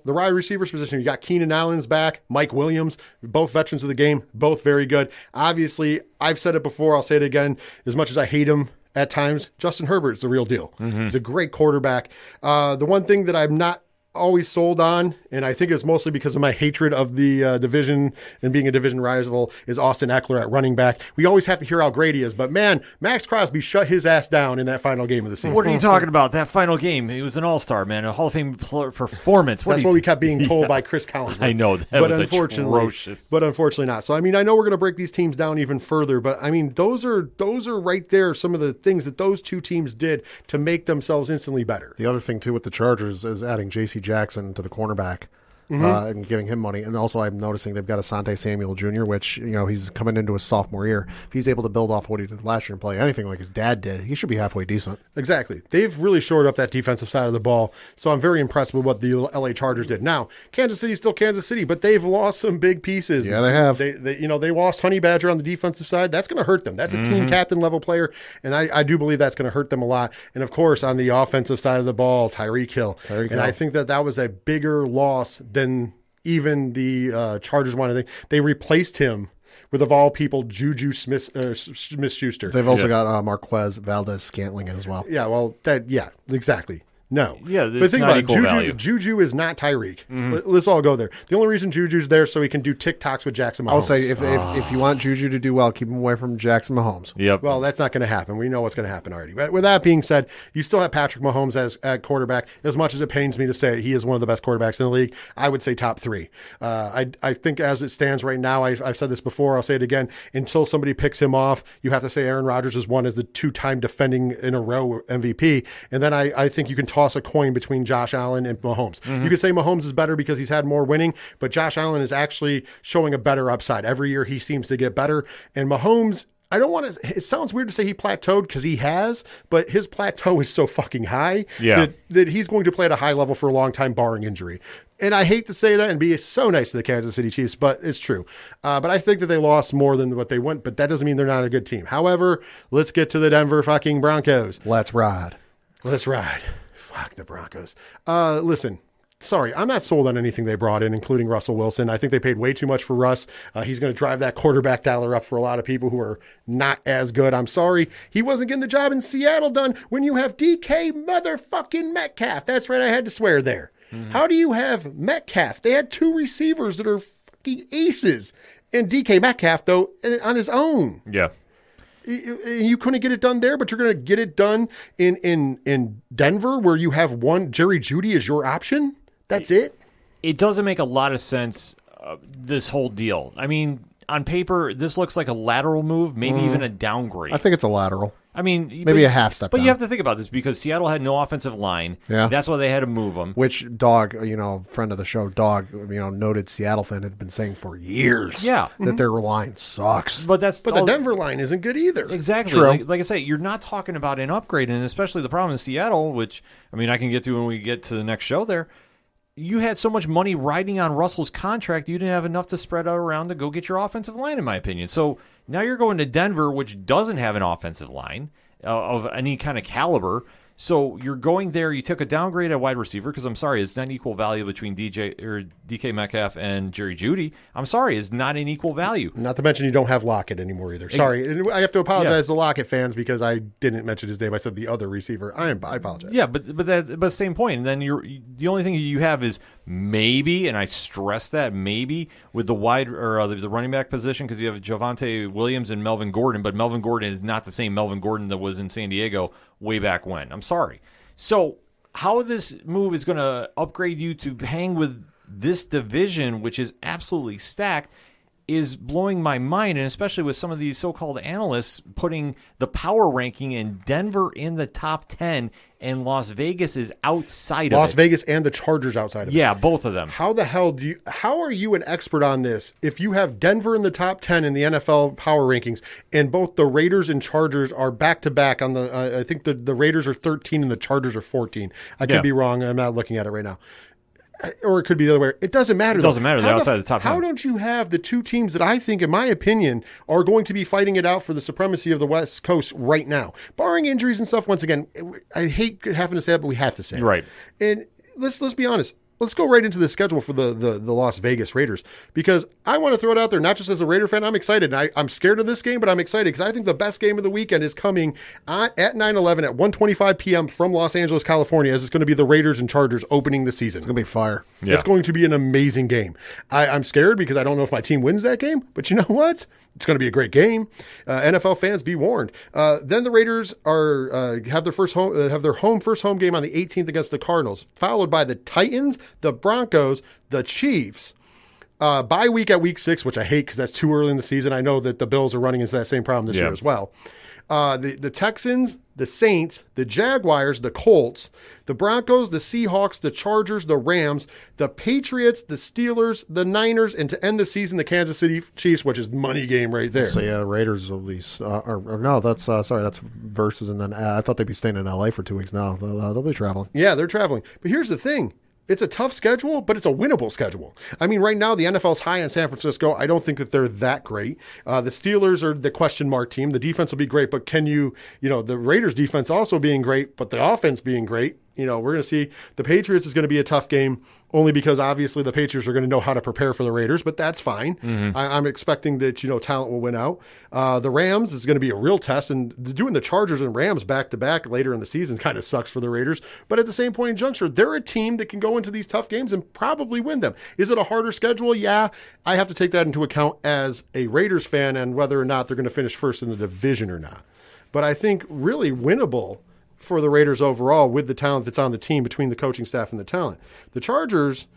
the wide receivers position, you got Keenan Allen's back, Mike Williams, both veterans of the game, both very good. Obviously, I've said it before, I'll say it again. As much as I hate him at times, Justin Herbert's the real deal. Mm-hmm. He's a great quarterback. The one thing that I'm not always sold on, and I think it's mostly because of my hatred of the division and being a division rival, is Austin Eckler at running back. We always have to hear how great he is, but man, Max Crosby shut his ass down in that final game of the season. What are you talking about? That final game, he was an all-star, man, a Hall of Fame performance. That's what we kept being told by Chris Collinsworth. I know, that was atrocious. But unfortunately not. So, I mean, I know we're going to break these teams down even further, but I mean, those are right there, some of the things that those two teams did to make themselves instantly better. The other thing, too, with the Chargers is adding J.C. Jackson to the cornerback. And giving him money. And also I'm noticing they've got Asante Samuel Jr., which, he's coming into his sophomore year. If he's able to build off what he did last year and play anything like his dad did, he should be halfway decent. Exactly. They've really shored up that defensive side of the ball. So I'm very impressed with what the LA Chargers did. Now, Kansas City's still Kansas City, but they've lost some big pieces. Yeah, they have. They lost Honey Badger on the defensive side. That's going to hurt them. That's a team captain level player, and I do believe that's going to hurt them a lot. And of course, on the offensive side of the ball, Tyreek Hill. And I think that was a bigger loss than even the Chargers wanted. They replaced him with, of all people, Juju Smith-Schuster. They've also got Marquez Valdez-Scantling as well. Yeah, well, exactly. No. Yeah, but think about it. Value. Juju is not Tyreek. Let's all go there. The only reason Juju's there is so he can do TikToks with Jackson Mahomes. I'll say if you want Juju to do well, keep him away from Jackson Mahomes. Yep. Well, that's not going to happen. We know what's going to happen already. But with that being said, you still have Patrick Mahomes at quarterback. As much as it pains me to say he is one of the best quarterbacks in the league, I would say top 3. I think as it stands right now, I've said this before, I'll say it again, until somebody picks him off, you have to say Aaron Rodgers is one as the 2-time defending in a row MVP. And then I think you can toss a coin between Josh Allen and Mahomes. You could say Mahomes is better because he's had more winning, but Josh Allen is actually showing a better upside. Every year he seems to get better. And Mahomes, it sounds weird to say he plateaued because he has, but his plateau is so fucking high that he's going to play at a high level for a long time, barring injury. And I hate to say that and be so nice to the Kansas City Chiefs, but it's true. But I think that they lost more than what they went, but that doesn't mean they're not a good team. However, let's get to the Denver fucking Broncos. Let's ride. Fuck the Broncos. Listen, sorry, I'm not sold on anything they brought in, including Russell Wilson. I think they paid way too much for Russ. He's going to drive that quarterback dollar up for a lot of people who are not as good. I'm sorry. He wasn't getting the job in Seattle done when you have DK motherfucking Metcalf. That's right, I had to swear there. How do you have Metcalf? They had 2 receivers that are fucking aces. And DK Metcalf, though, on his own. Yeah. You couldn't get it done there, but you're going to get it done in Denver, where you have one Jerry Jeudy as your option. That's it. It doesn't make a lot of sense, this whole deal. I mean, on paper, this looks like a lateral move, maybe even a downgrade. I think it's a lateral. I mean, Maybe a half step But down. you have to think about this because Seattle had no offensive line. Yeah. That's why they had to move them. Which Dog, friend of the show, Dog, noted Seattle fan had been saying for years that their line sucks. But the Denver line isn't good either. Exactly. True. Like I say, you're not talking about an upgrade, and especially the problem in Seattle, which, I mean, I can get to when we get to the next show there. You had so much money riding on Russell's contract, you didn't have enough to spread out around to go get your offensive line, in my opinion. So now you're going to Denver, which doesn't have an offensive line of any kind of caliber. So you're going there. You took a downgrade at wide receiver because I'm sorry, it's not an equal value between DK Metcalf and Jerry Jeudy. I'm sorry, it's not an equal value. Not to mention you don't have Lockett anymore either. Sorry, and I have to apologize to Lockett fans because I didn't mention his name. I said the other receiver. I apologize. Yeah, but same point. And then the only thing you have is maybe, and I stress that maybe with the wide or the running back position because you have Javonte Williams and Melvin Gordon, but Melvin Gordon is not the same Melvin Gordon that was in San Diego way back when. I'm sorry. So how this move is going to upgrade you to hang with this division, which is absolutely stacked, is blowing my mind, and especially with some of these so-called analysts putting the power ranking in Denver in the top 10 and Las Vegas is outside of it. Las Vegas and the Chargers outside of it. Yeah, both of them. How the hell how are you an expert on this if you have Denver in the top 10 in the NFL power rankings and both the Raiders and Chargers are back-to-back on the I think the Raiders are 13 and the Chargers are 14. I could be wrong. I'm not looking at it right now. Or it could be the other way. It doesn't matter. It doesn't matter. They're outside the top 10. How don't you have the two teams that I think, in my opinion, are going to be fighting it out for the supremacy of the West Coast right now? Barring injuries and stuff, once again, I hate having to say it, but we have to say it. Right. And let's be honest. Let's go right into the schedule for the Las Vegas Raiders because I want to throw it out there, not just as a Raider fan. I'm excited. And I'm scared of this game, but I'm excited because I think the best game of the weekend is coming at 9/11 at 1:25 p.m. from Los Angeles, California, as it's going to be the Raiders and Chargers opening the season. It's going to be fire. Yeah. It's going to be an amazing game. I'm scared because I don't know if my team wins that game, but you know what? It's going to be a great game. NFL fans, be warned. Then the Raiders have their first home game on the 18th against the Cardinals, followed by the Titans, the Broncos, the Chiefs. Bye week at week 6, which I hate because that's too early in the season. I know that the Bills are running into that same problem this year as well. The Texans, the Saints, the Jaguars, the Colts, the Broncos, the Seahawks, the Chargers, the Rams, the Patriots, the Steelers, the Niners, and to end the season, the Kansas City Chiefs, which is money game right there. So yeah, the Raiders at least. No, that's that's versus, and then I thought they'd be staying in LA for 2 weeks. Now they'll be traveling. Yeah, they're traveling. But here's the thing. It's a tough schedule, but it's a winnable schedule. I mean, right now, the NFL's high on San Francisco. I don't think that they're that great. The Steelers are the question mark team. The defense will be great, but the Raiders defense also being great, but the offense being great. We're going to see the Patriots is going to be a tough game only because obviously the Patriots are going to know how to prepare for the Raiders, but that's fine. Mm-hmm. I'm expecting that, talent will win out. The Rams is going to be a real test, and doing the Chargers and Rams back to back later in the season kind of sucks for the Raiders. But at the same point in juncture, they're a team that can go into these tough games and probably win them. Is it a harder schedule? Yeah, I have to take that into account as a Raiders fan and whether or not they're going to finish first in the division or not. But I think really winnable for the Raiders overall with the talent that's on the team between the coaching staff and the talent. The Chargers,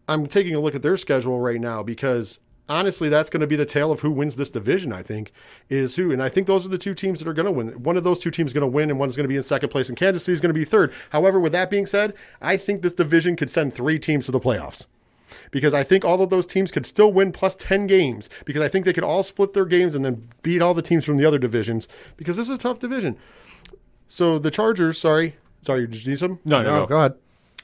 I'm taking a look at their schedule right now because honestly, that's going to be the tale of who wins this division, I think, is who. And I think those are the two teams that are going to win. One of those two teams is going to win and one's going to be in second place, and Kansas City is going to be third. However, with that being said, I think this division could send 3 teams to the playoffs. Because I think all of those teams could still win plus 10 games because I think they could all split their games and then beat all the teams from the other divisions because this is a tough division. So the Chargers, sorry, did you need some? No, go ahead.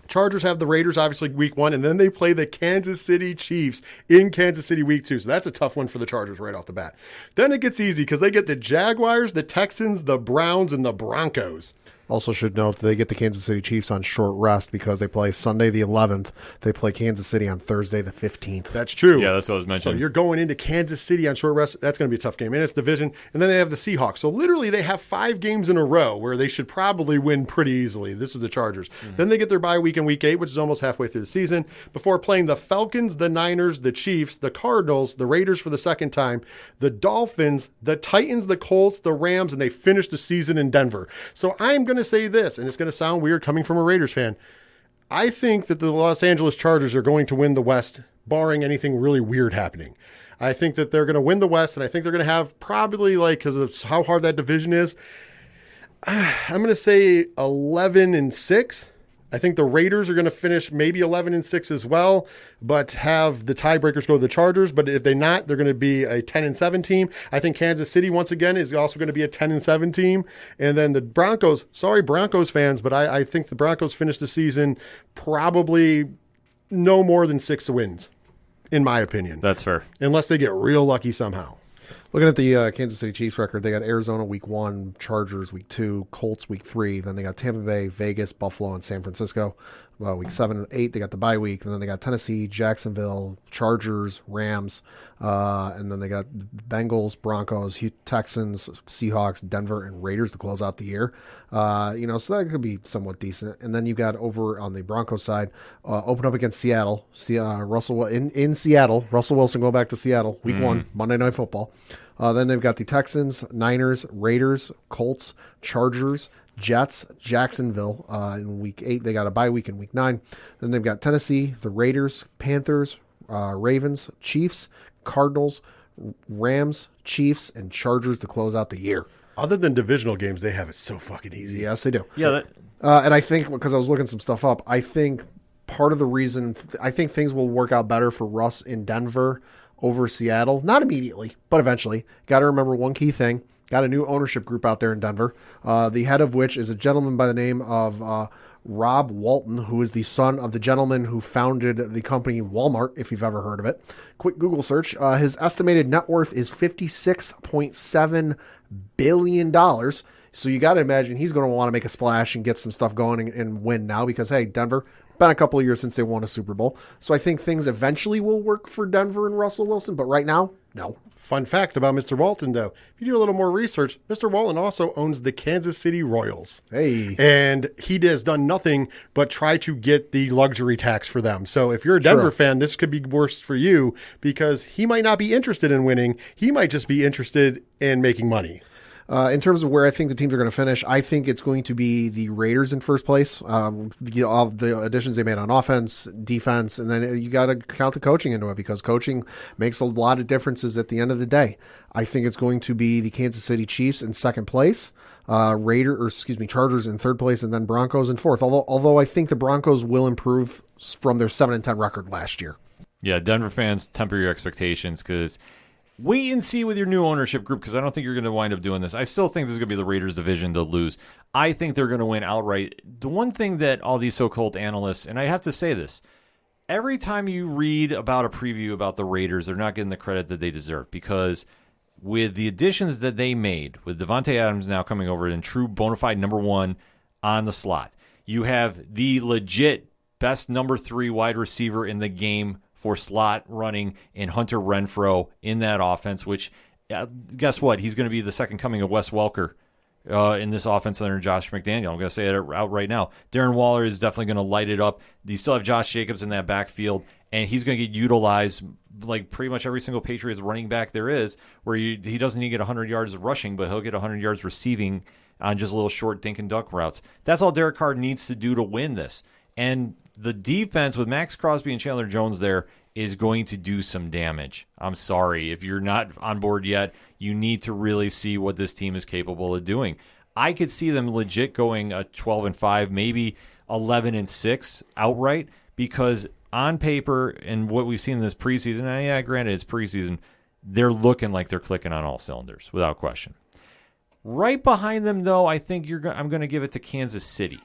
Chargers have the Raiders, obviously, week 1, and then they play the Kansas City Chiefs in Kansas City week 2. So that's a tough one for the Chargers right off the bat. Then it gets easy because they get the Jaguars, the Texans, the Browns, and the Broncos. Also should note that they get the Kansas City Chiefs on short rest because they play Sunday the 11th. They play Kansas City on Thursday the 15th. That's true. Yeah, that's what I was mentioning. So you're going into Kansas City on short rest. That's going to be a tough game. And it's division. And then they have the Seahawks. So literally they have 5 games in a row where they should probably win pretty easily. This is the Chargers. Mm-hmm. Then they get their bye week in week 8, which is almost halfway through the season, before playing the Falcons, the Niners, the Chiefs, the Cardinals, the Raiders for the second time, the Dolphins, the Titans, the Colts, the Rams, and they finish the season in Denver. So I'm going to say this, and it's going to sound weird coming from a Raiders fan. I think that the Los Angeles Chargers are going to win the West, barring anything really weird happening. I think that they're going to win the West, and I think they're going to have probably, because of how hard that division is, I'm going to say 11-6. I think the Raiders are going to finish maybe 11-6 as well, but have the tiebreakers go to the Chargers. But if they're not, they're going to be a 10-7 team. I think Kansas City, once again, is also going to be a 10-7 team. And then the Broncos, sorry, Broncos fans, but I think the Broncos finish the season probably no more than 6 wins, in my opinion. That's fair. Unless they get real lucky somehow. Looking at the Kansas City Chiefs record, they got Arizona week 1, Chargers week 2, Colts week 3. Then they got Tampa Bay, Vegas, Buffalo, and San Francisco. Week 7 and 8, they got the bye week. And then they got Tennessee, Jacksonville, Chargers, Rams. And then they got Bengals, Broncos, Texans, Seahawks, Denver, and Raiders to close out the year. So that could be somewhat decent. And then you got over on the Broncos side, open up against Seattle. In Seattle, Russell Wilson going back to Seattle, week 1, Monday Night Football. Then they've got the Texans, Niners, Raiders, Colts, Chargers, Jets, Jacksonville. In week 8, they got a bye week in week 9. Then they've got Tennessee, the Raiders, Panthers, Ravens, Chiefs, Cardinals, Rams, Chiefs, and Chargers to close out the year. Other than divisional games, they have it so fucking easy. Yes, they do. Yeah. And I think, because I was looking some stuff up, I think part of the reason, I think things will work out better for Russ in Denver over Seattle. Not immediately, but eventually. Got to remember one key thing. Got a new ownership group out there in Denver, the head of which is a gentleman by the name of Rob Walton, who is the son of the gentleman who founded the company Walmart, if you've ever heard of it. Quick Google search. His estimated net worth is $56.7 billion. So you got to imagine he's going to want to make a splash and get some stuff going and win now because, hey, Denver, been a couple of years since they won a Super Bowl. So I think things eventually will work for Denver and Russell Wilson, but right now, no. Fun fact about Mr. Walton, though. If you do a little more research, Mr. Walton also owns the Kansas City Royals. Hey. And he has done nothing but try to get the luxury tax for them. So if you're a Denver fan, this could be worse for you because he might not be interested in winning. He might just be interested in making money. In terms of where I think the teams are going to finish, I think it's going to be the Raiders in first place. All the additions they made on offense, defense, and then you got to count the coaching into it because coaching makes a lot of differences at the end of the day. I think it's going to be the Kansas City Chiefs in second place, Chargers in third place, and then Broncos in fourth. Although I think the Broncos will improve from their 7-10 record last year. Yeah, Denver fans, temper your expectations because wait and see with your new ownership group because I don't think you're going to wind up doing this. I still think this is going to be the Raiders division to lose. I think they're going to win outright. The one thing that all these so-called analysts, and I have to say this, every time you read about a preview about the Raiders, they're not getting the credit that they deserve because with the additions that they made, with Devontae Adams now coming over and true bona fide number 1 on the slot, you have the legit best number 3 wide receiver in the game for slot running in Hunter Renfrow in that offense, which, guess what? He's going to be the second coming of Wes Welker in this offense under Josh McDaniel. I'm going to say it out right now. Darren Waller is definitely going to light it up. You still have Josh Jacobs in that backfield, and he's going to get utilized like pretty much every single Patriots running back there is, where he doesn't need to get 100 yards rushing, but he'll get 100 yards receiving on just little short dink and dunk routes. That's all Derek Carr needs to do to win this. And the defense with Max Crosby and Chandler Jones there is going to do some damage. I'm sorry. If you're not on board yet, you need to really see what this team is capable of doing. I could see them legit going 12-5, maybe 11-6 outright, because on paper and what we've seen in this preseason, and yeah, granted it's preseason, they're looking like they're clicking on all cylinders, without question. Right behind them, though, I think I'm going to give it to Kansas City.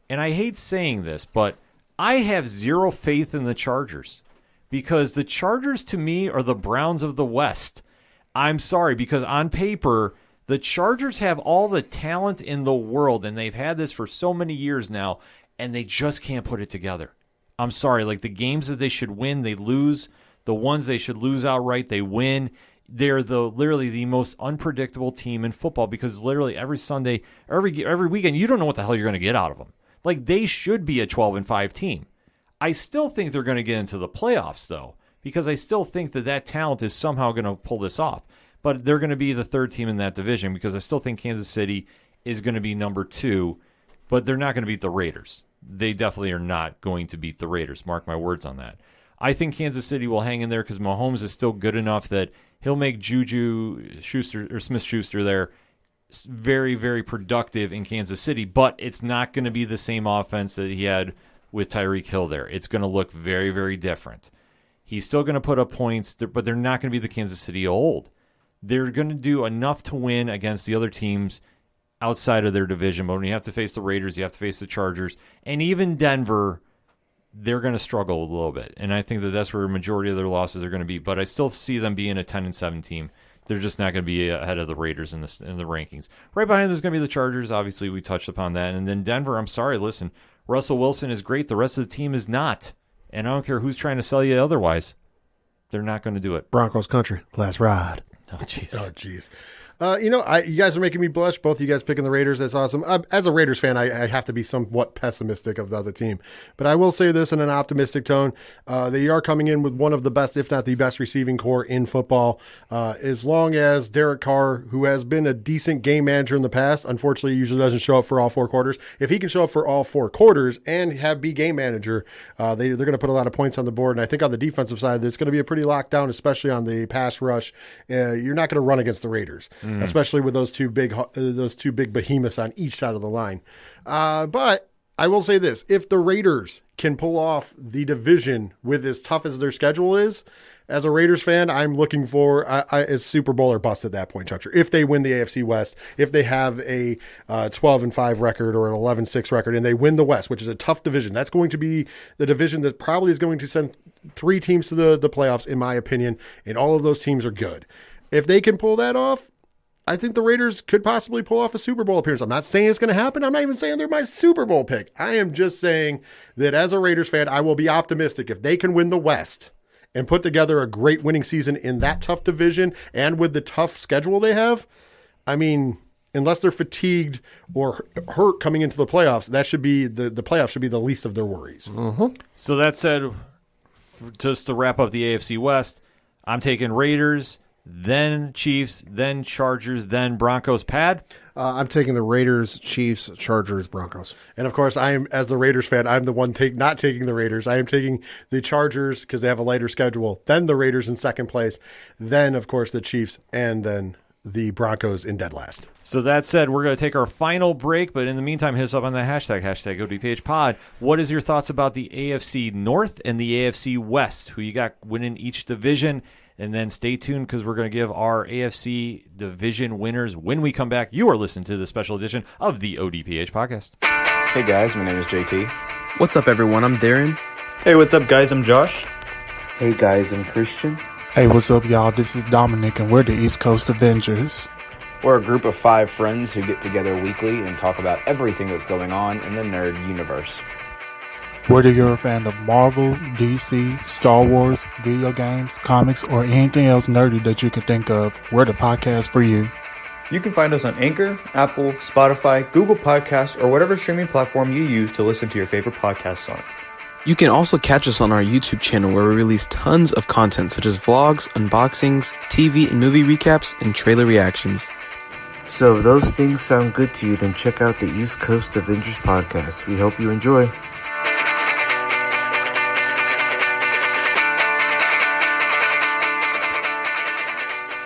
And I hate saying this, but I have zero faith in the Chargers because the Chargers, to me, are the Browns of the West. I'm sorry, because on paper, the Chargers have all the talent in the world, and they've had this for so many years now, and they just can't put it together. I'm sorry, like the games that they should win, they lose. The ones they should lose outright, they win. They're literally the most unpredictable team in football because literally every Sunday, every weekend, you don't know what the hell you're going to get out of them. Like, they should be a 12-5 team. I still think they're going to get into the playoffs, though, because I still think that talent is somehow going to pull this off. But they're going to be the third team in that division because I still think Kansas City is going to be number 2, but they're not going to beat the Raiders. They definitely are not going to beat the Raiders. Mark my words on that. I think Kansas City will hang in there because Mahomes is still good enough that he'll make Juju Smith-Schuster there very, very productive in Kansas City, but it's not going to be the same offense that he had with Tyreek Hill there. It's going to look very, very different. He's still going to put up points, but they're not going to be the Kansas City old. They're going to do enough to win against the other teams outside of their division. But when you have to face the Raiders, you have to face the Chargers, and even Denver, they're going to struggle a little bit. And I think that that's where a majority of their losses are going to be. But I still see them being a 10-7 team. They're just not going to be ahead of the Raiders in the rankings. Right behind them is going to be the Chargers. Obviously, we touched upon that. And then Denver, I'm sorry, listen, Russell Wilson is great. The rest of the team is not. And I don't care who's trying to sell you otherwise. They're not going to do it. Broncos country, last ride. Oh, jeez. Oh, jeez. You guys are making me blush. Both of you guys picking the Raiders. That's awesome. As a Raiders fan, I have to be somewhat pessimistic of the other team. But I will say this in an optimistic tone. They are coming in with one of the best, if not the best, receiving core in football. As long as Derek Carr, who has been a decent game manager in the past, unfortunately usually doesn't show up for all 4 quarters. If he can show up for all 4 quarters and be game manager, they're going to put a lot of points on the board. And I think on the defensive side, there's going to be a pretty lockdown, especially on the pass rush. You're not going to run against the Raiders. Especially with those two big behemoths on each side of the line. But I will say this. If the Raiders can pull off the division with as tough as their schedule is, as a Raiders fan, I'm looking for a Super Bowl or bust at that point, Chuckster. If they win the AFC West, if they have a 12-5 record or an 11-6 record, and they win the West, which is a tough division, that's going to be the division that probably is going to send 3 teams to the playoffs, in my opinion, and all of those teams are good. If they can pull that off, I think the Raiders could possibly pull off a Super Bowl appearance. I'm not saying it's going to happen. I'm not even saying they're my Super Bowl pick. I am just saying that as a Raiders fan, I will be optimistic if they can win the West and put together a great winning season in that tough division and with the tough schedule they have. I mean, unless they're fatigued or hurt coming into the playoffs, that should be the playoffs should be the least of their worries. Mm-hmm. So that said, just to wrap up the AFC West, I'm taking Raiders, then Chiefs, then Chargers, then Broncos. Pad? I'm taking the Raiders, Chiefs, Chargers, Broncos. And, of course, as the Raiders fan, I'm the one not taking the Raiders. I am taking the Chargers because they have a lighter schedule, then the Raiders in second place, then, of course, the Chiefs, and then the Broncos in dead last. So that said, we're going to take our final break, but in the meantime, hit us up on the hashtag ODPH Pod. What is your thoughts about the AFC North and the AFC West? Who you got winning each division? And then stay tuned because we're going to give our AFC division winners when we come back. You are listening to the special edition of the ODPH Podcast. Hey guys, my name is JT. What's up everyone, I'm Darren. Hey, what's up guys, I'm Josh. Hey guys, I'm Christian. Hey, what's up y'all, this is Dominic and we're the East Coast Avengers. We're a group of 5 friends who get together weekly and talk about everything that's going on in the nerd universe. Whether you're a fan of Marvel, DC, Star Wars, video games, comics, or anything else nerdy that you can think of, we're the podcast for you. You can find us on Anchor, Apple, Spotify, Google Podcasts, or whatever streaming platform you use to listen to your favorite podcasts on. You can also catch us on our YouTube channel where we release tons of content such as vlogs, unboxings, TV and movie recaps, and trailer reactions. So if those things sound good to you, then check out the East Coast Avengers podcast. We hope you enjoy.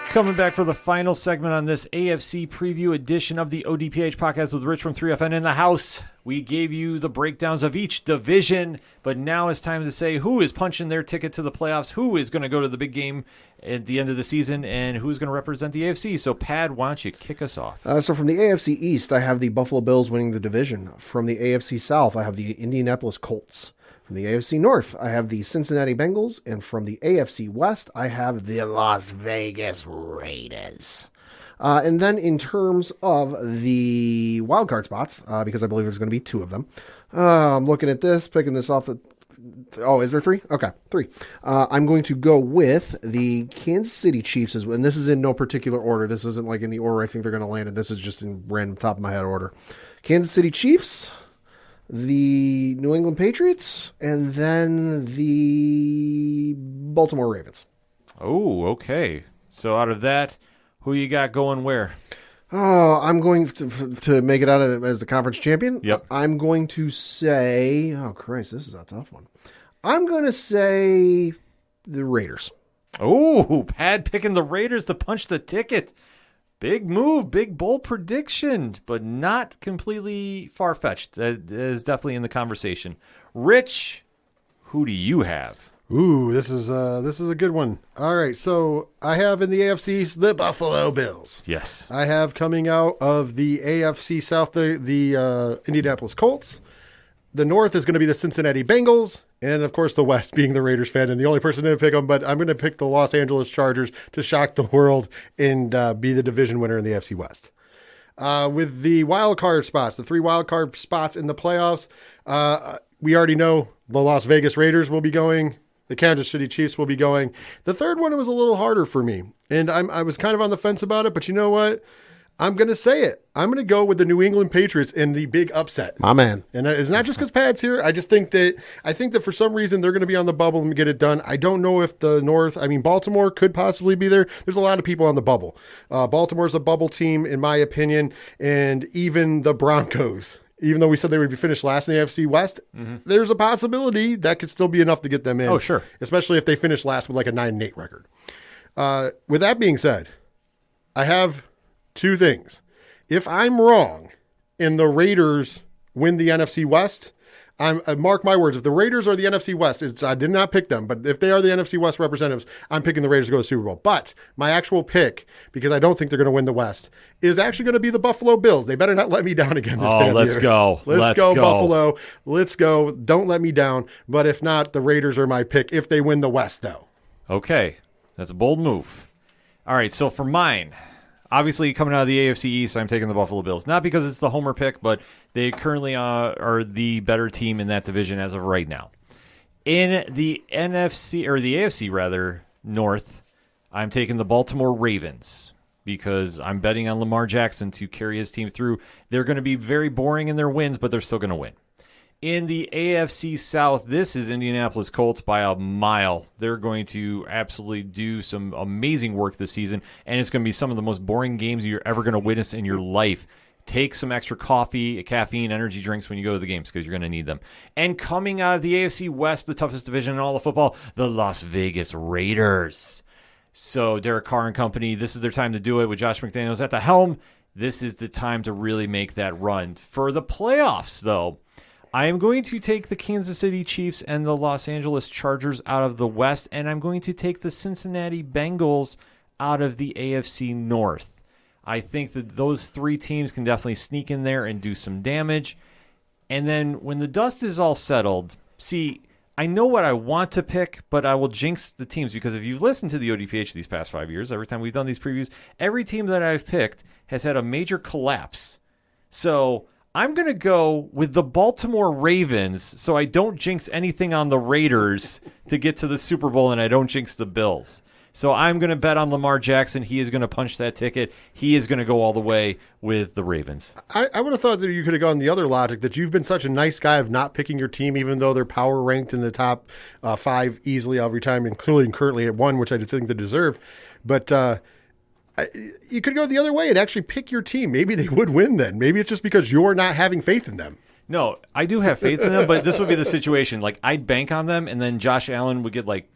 Coming back for the final segment on this AFC preview edition of the ODPH Podcast with Rich from 3FN in the house. We gave you the breakdowns of each division, but now it's time to say who is punching their ticket to the playoffs, who is going to go to the big game at the end of the season, and who's going to represent the AFC. So, Pad, why don't you kick us off? So from the AFC East, I have the Buffalo Bills winning the division. From the AFC South, I have the Indianapolis Colts. From the AFC North, I have the Cincinnati Bengals. And from the AFC West, I have the Las Vegas Raiders. And then in terms of the wildcard spots, because I believe there's going to be 2 of them, I'm looking at this, picking this off. Oh, is there 3? Okay, 3. I'm going to go with the Kansas City Chiefs, and this is in no particular order. This isn't like in the order I think they're going to land in. This is just in random top of my head order. Kansas City Chiefs, the New England Patriots, and then the Baltimore Ravens. Oh, okay. So out of that, who you got going where? Oh, I'm going to make it out as the conference champion. Yep. I'm going to say, oh, Christ, this is a tough one. I'm going to say the Raiders. Oh, Pad picking the Raiders to punch the ticket. Big move, big bold prediction, but not completely far-fetched. That is definitely in the conversation. Rich, who do you have? Ooh, this is a good one. All right, so I have in the AFC the Buffalo Bills. Yes. I have coming out of the AFC South the Indianapolis Colts. The North is going to be the Cincinnati Bengals, and of course the West being the Raiders fan, and the only person to pick them, but I'm going to pick the Los Angeles Chargers to shock the world and be the division winner in the AFC West. With the wild card spots, the 3 wild card spots in the playoffs, we already know the Las Vegas Raiders will be going. The Kansas City Chiefs will be going. The third one was a little harder for me, and I was kind of on the fence about it, but you know what? I'm going to say it. I'm going to go with the New England Patriots in the big upset. My man. And it's not just because Pat's here. I think that for some reason they're going to be on the bubble and get it done. I don't know if the North, Baltimore could possibly be there. There's a lot of people on the bubble. Baltimore's a bubble team, in my opinion, and even the Broncos. Even though we said they would be finished last in the AFC West, there's a possibility that could still be enough to get them in. Oh, sure. Especially if they finish last with like a 9-8 record. With that being said, I have 2 things. If I'm wrong and the Raiders win the NFC West, mark my words, if the Raiders are the NFC West, I did not pick them, but if they are the NFC West representatives, I'm picking the Raiders to go to the Super Bowl. But my actual pick, because I don't think they're going to win the West, is actually going to be the Buffalo Bills. They better not let me down again this damn let's year. go. Let's go, Buffalo. Let's go. Don't let me down. But if not, the Raiders are my pick if they win the West, though. Okay. That's a bold move. All right, so for mine, obviously coming out of the AFC East, I'm taking the Buffalo Bills. Not because it's the homer pick, but they currently are the better team in that division as of right now. In the NFC, or the AFC rather, North, I'm taking the Baltimore Ravens because I'm betting on Lamar Jackson to carry his team through. They're going to be very boring in their wins, but they're still going to win. In the AFC South, this is Indianapolis Colts by a mile. They're going to absolutely do some amazing work this season, and it's going to be some of the most boring games you're ever going to witness in your life. Take some extra coffee, caffeine, energy drinks when you go to the games because you're going to need them. And coming out of the AFC West, the toughest division in all of football, the Las Vegas Raiders. So Derek Carr and company, this is their time to do it with Josh McDaniels at the helm. This is the time to really make that run. For the playoffs, though, I am going to take the Kansas City Chiefs and the Los Angeles Chargers out of the West, and I'm going to take the Cincinnati Bengals out of the AFC North. I think that those 3 teams can definitely sneak in there and do some damage. And then when the dust is all settled, see, I know what I want to pick, but I will jinx the teams because if you've listened to the ODPH these past 5 years, every time we've done these previews, every team that I've picked has had a major collapse. So I'm going to go with the Baltimore Ravens so I don't jinx anything on the Raiders to get to the Super Bowl and I don't jinx the Bills. So I'm going to bet on Lamar Jackson. He is going to punch that ticket. He is going to go all the way with the Ravens. I would have thought that you could have gone the other logic, that you've been such a nice guy of not picking your team, even though they're power ranked in the top 5 easily every time, including currently at 1, which I think they deserve. But you could go the other way and actually pick your team. Maybe they would win then. Maybe it's just because you're not having faith in them. No, I do have faith in them, but this would be the situation. Like, I'd bank on them, and then Josh Allen would get, like,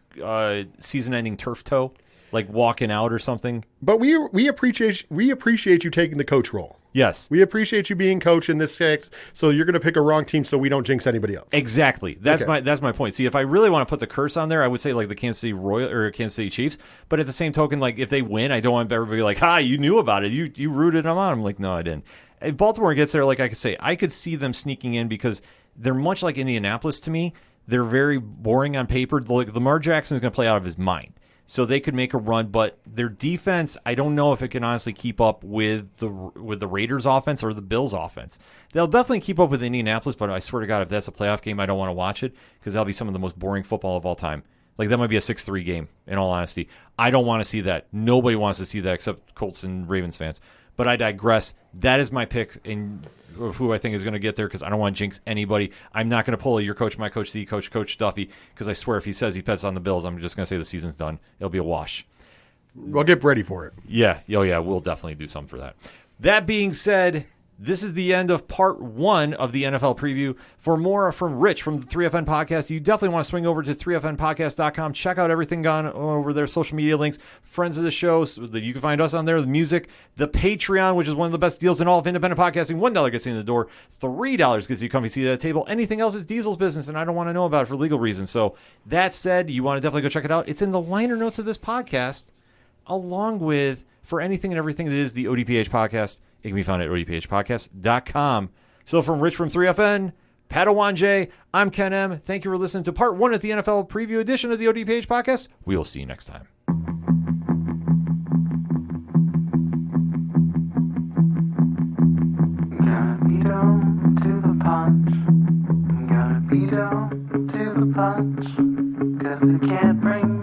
season-ending turf toe, like walking out or something. But we appreciate you taking the coach role. Yes. We appreciate you being coach in this case, so you're going to pick a wrong team so we don't jinx anybody else. Exactly. That's my point. See, if I really want to put the curse on there, I would say like the Kansas City Kansas City Chiefs. But at the same token, like if they win, I don't want everybody like, "Hi, you knew about it. You rooted them on." I'm like, "No, I didn't." If Baltimore gets there, like I could say, I could see them sneaking in because they're much like Indianapolis to me. They're very boring on paper. Like Lamar Jackson is going to play out of his mind. So they could make a run, but their defense, I don't know if it can honestly keep up with the Raiders offense or the Bills offense. They'll definitely keep up with Indianapolis, but I swear to God, if that's a playoff game, I don't want to watch it because that'll be some of the most boring football of all time. Like that might be a 6-3 game, in all honesty. I don't want to see that. Nobody wants to see that except Colts and Ravens fans. But I digress. That is my pick of who I think is going to get there because I don't want to jinx anybody. I'm not going to pull a your coach, my coach, the coach, Coach Duffy, because I swear if he says he bets on the Bills, I'm just going to say the season's done. It'll be a wash. We'll get ready for it. Yeah. Oh, yeah. We'll definitely do something for that. That being said, this is the end of part 1 of the NFL preview. For more from Rich from the 3FN Podcast, you definitely want to swing over to 3FNpodcast.com. Check out everything gone over there, social media links, friends of the show. So that you can find us on there, the music, the Patreon, which is one of the best deals in all of independent podcasting. $1 gets you in the door. $3 gets you a comfy seat at a table. Anything else is Diesel's business, and I don't want to know about it for legal reasons. So that said, you want to definitely go check it out. It's in the liner notes of this podcast, along with for anything and everything that is the ODPH podcast. It can be found at odphpodcast.com. So from Rich from 3FN, Padawan J, I'm Ken M. Thank you for listening to part 1 of the NFL preview edition of the ODPH podcast. We will see you next time. Gotta be down to the punch. Gotta be down to the punch. 'Cause they can't bring